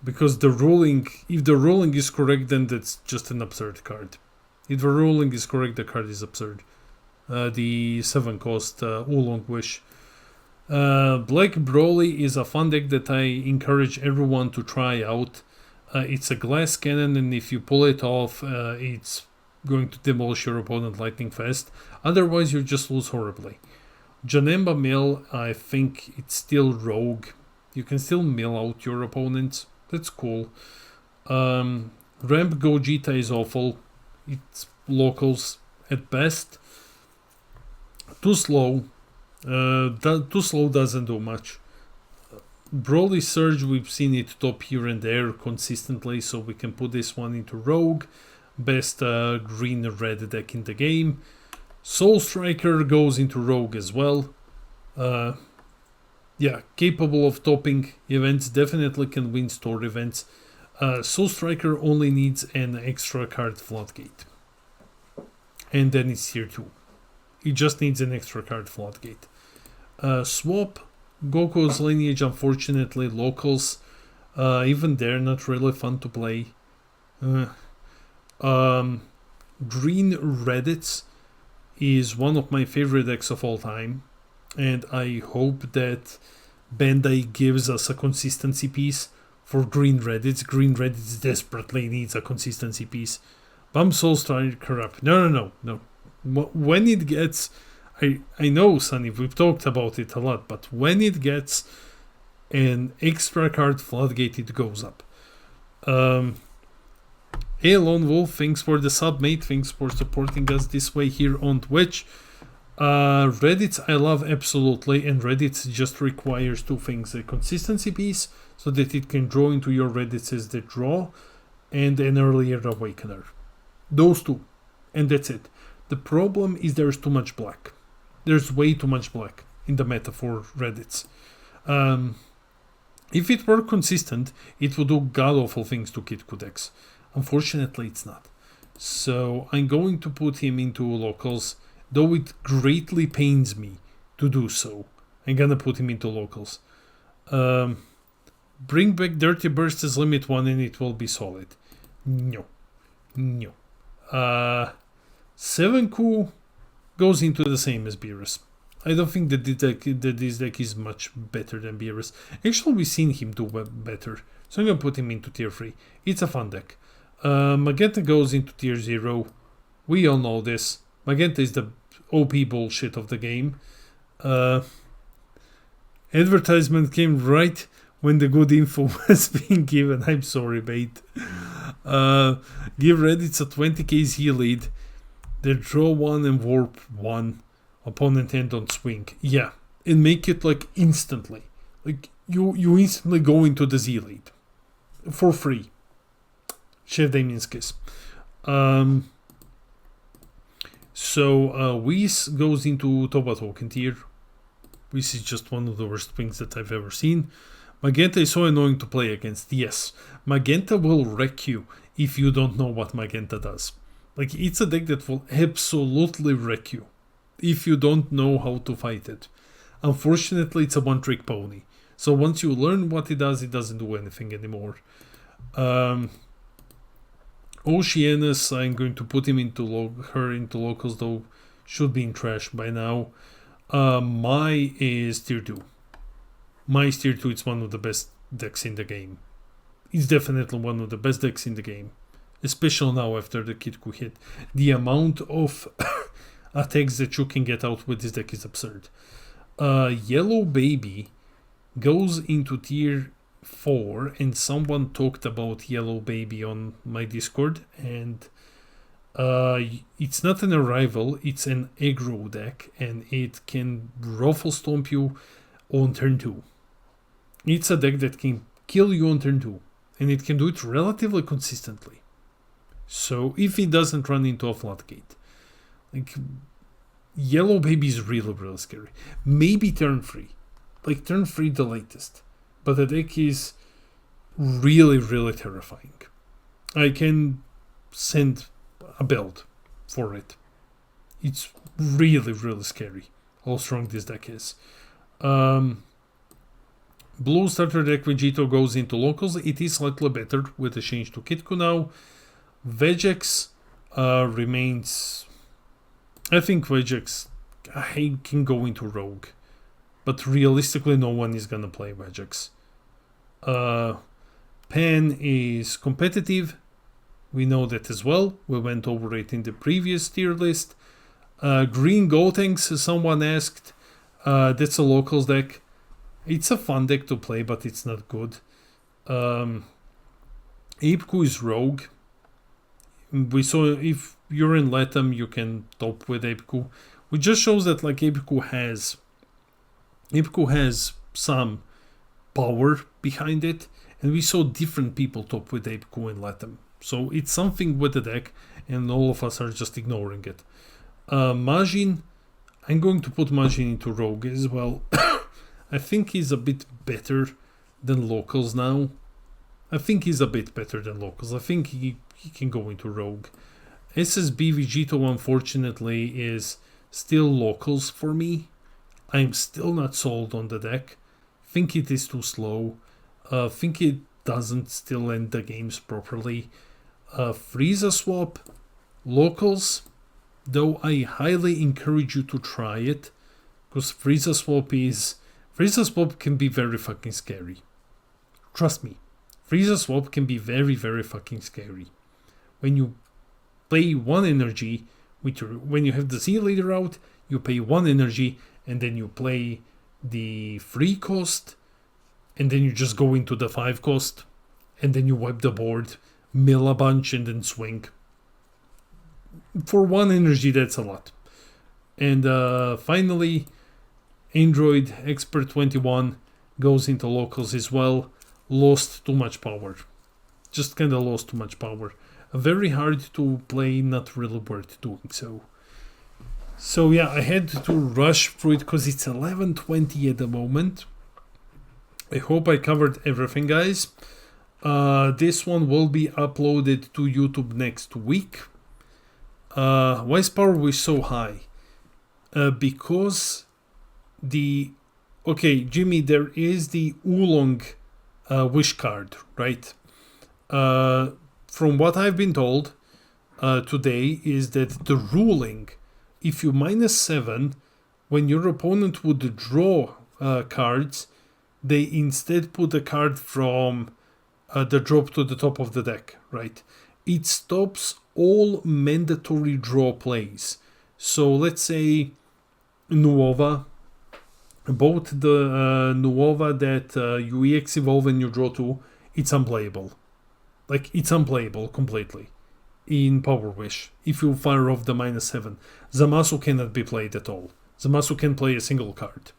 Because the ruling, if the ruling is correct, then that's just an absurd card. If the ruling is correct, the card is absurd. The 7 cost Oolong Wish. Black Broly is a fun deck that I encourage everyone to try out. It's a glass cannon, and if you pull it off, it's going to demolish your opponent lightning fast. Otherwise, you just lose horribly. Janemba Mill, I think it's still rogue. You can still mill out your opponents. That's cool. Ramp Gogeta is awful. It's locals at best. Too slow. Too slow doesn't do much. Broly Surge, we've seen it top here and there consistently, so we can put this one into rogue. Best green-red deck in the game. Soul Striker goes into rogue as well. Yeah, capable of topping events, definitely can win store events. Soul Striker only needs an extra card floodgate. And then it's tier 2. It just needs an extra card floodgate. Swap, Goku's lineage, unfortunately, locals. Even they're not really fun to play. Green Reddits is one of my favorite decks of all time. And I hope that Bandai gives us a consistency piece for Green Reddits. Green Reddits desperately needs a consistency piece. Bump Soul Striker up. No. When it gets... I know, Sunny, we've talked about it a lot, but when it gets an extra card floodgate, it goes up. Hey, Lone Wolf, thanks for the sub, mate. Thanks for supporting us this way here on Twitch. Reddits I love absolutely, and Reddits just requires two things: a consistency piece so that it can draw into your Reddits as the draw, and an earlier awakener. Those two, and that's it. The problem is there's too much black. There's way too much black in the meta for Reddits. If it were consistent, it would do god-awful things to Kid Codex. Unfortunately, it's not. So I'm going to put him into locals, though it greatly pains me to do so. I'm gonna put him into locals. Bring back Dirty Burst as limit 1 and it will be solid. No. 7Ku goes into the same as Beerus. I don't think that this deck is much better than Beerus. Actually, we've seen him do better. So I'm going to put him into tier 3. It's a fun deck. Magenta goes into tier 0. We all know this. Magenta is the OP bullshit of the game. Advertisement came right when the good info was being given. I'm sorry, mate. Give Reddits a 20k Z lead. They draw 1 and warp 1. Opponent end on swing. Yeah. And make it like instantly. Like you instantly go into the Z lead. For free. Chef Damien's Kiss. So Whis goes into Toba Token tier. Whis is just one of the worst things that I've ever seen. Magenta is so annoying to play against. Yes. Magenta will wreck you if you don't know what Magenta does. Like, it's a deck that will absolutely wreck you if you don't know how to fight it. Unfortunately, it's a one-trick pony. So once you learn what it does, it doesn't do anything anymore. Oceanus, I'm going to put him into her into locals, though should be in trash by now. Mai is tier 2. Mai is tier 2. It's one of the best decks in the game. It's definitely one of the best decks in the game. Especially now after the Kitku hit. The amount of attacks that you can get out with this deck is absurd. Yellow Baby goes into tier 4, and someone talked about Yellow Baby on my Discord, and it's not an arrival, it's an aggro deck, and it can ruffle stomp you on turn 2. It's a deck that can kill you on turn 2, and it can do it relatively consistently. So if it doesn't run into a floodgate, like, Yellow Baby is really, really scary. Maybe turn 3. Like, turn 3 the latest. But the deck is really, really terrifying. I can send a build for it. It's really, really scary how strong this deck is. Blue starter deck Vegito goes into locals. It is slightly better with the change to Kitku now. Vegex remains... I think Vegex can go into Rogue. But realistically, no one is going to play Vegex. Pan is competitive. We know that as well. We went over it in the previous tier list. Green Gotenks, someone asked. That's a locals deck. It's a fun deck to play, but it's not good. Apeku is Rogue. We saw if you're in Latam, you can top with Apeku. Which just shows that like Apeku has some power behind it, and we saw different people top with Apeku in Latam. So it's something with the deck, and all of us are just ignoring it. Majin, I'm going to put Majin into Rogue as well. I think he's a bit better than locals now. I think he's a bit better than locals. I think he can go into rogue. SSB Vegito, unfortunately, is still locals for me. I'm still not sold on the deck. Think it is too slow. Think it doesn't still end the games properly. Frieza swap, locals, though I highly encourage you to try it, because Frieza swap can be very fucking scary. Trust me, Frieza swap can be very, very fucking scary. When you play 1 energy, when you have the Z leader out, you pay 1 energy, and then you play the 3 cost, and then you just go into the 5 cost, and then you wipe the board, mill a bunch, and then swing. For 1 energy, that's a lot. And finally, Android Expert 21 goes into locals as well. Lost too much power. Just kind of lost too much power. Very hard to play, not really worth doing so. So yeah, I had to rush through it because it's 11:20 at the moment. I hope I covered everything, guys. This one will be uploaded to YouTube next week. Why is power wish so high? Because okay, Jimmy, there is the Oolong wish card, right? From what I've been told today is that the ruling, if you -7, when your opponent would draw cards, they instead put a card from the drop to the top of the deck, right? It stops all mandatory draw plays. So let's say Nuova, both the Nuova that you EX evolve and you draw 2, it's unplayable. Like, it's unplayable completely in Power Wish if you fire off the -7. Zamasu cannot be played at all. Zamasu can play a single card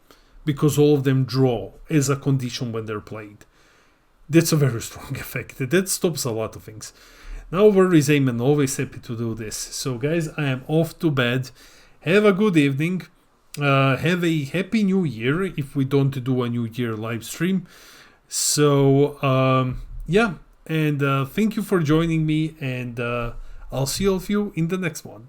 because all of them draw as a condition when they're played. That's a very strong effect. That stops a lot of things. No worries, Eamon. Always happy to do this. So, guys, I am off to bed. Have a good evening. Have a happy new year if we don't do a new year live stream. So, yeah. And thank you for joining me. And I'll see all of you in the next one.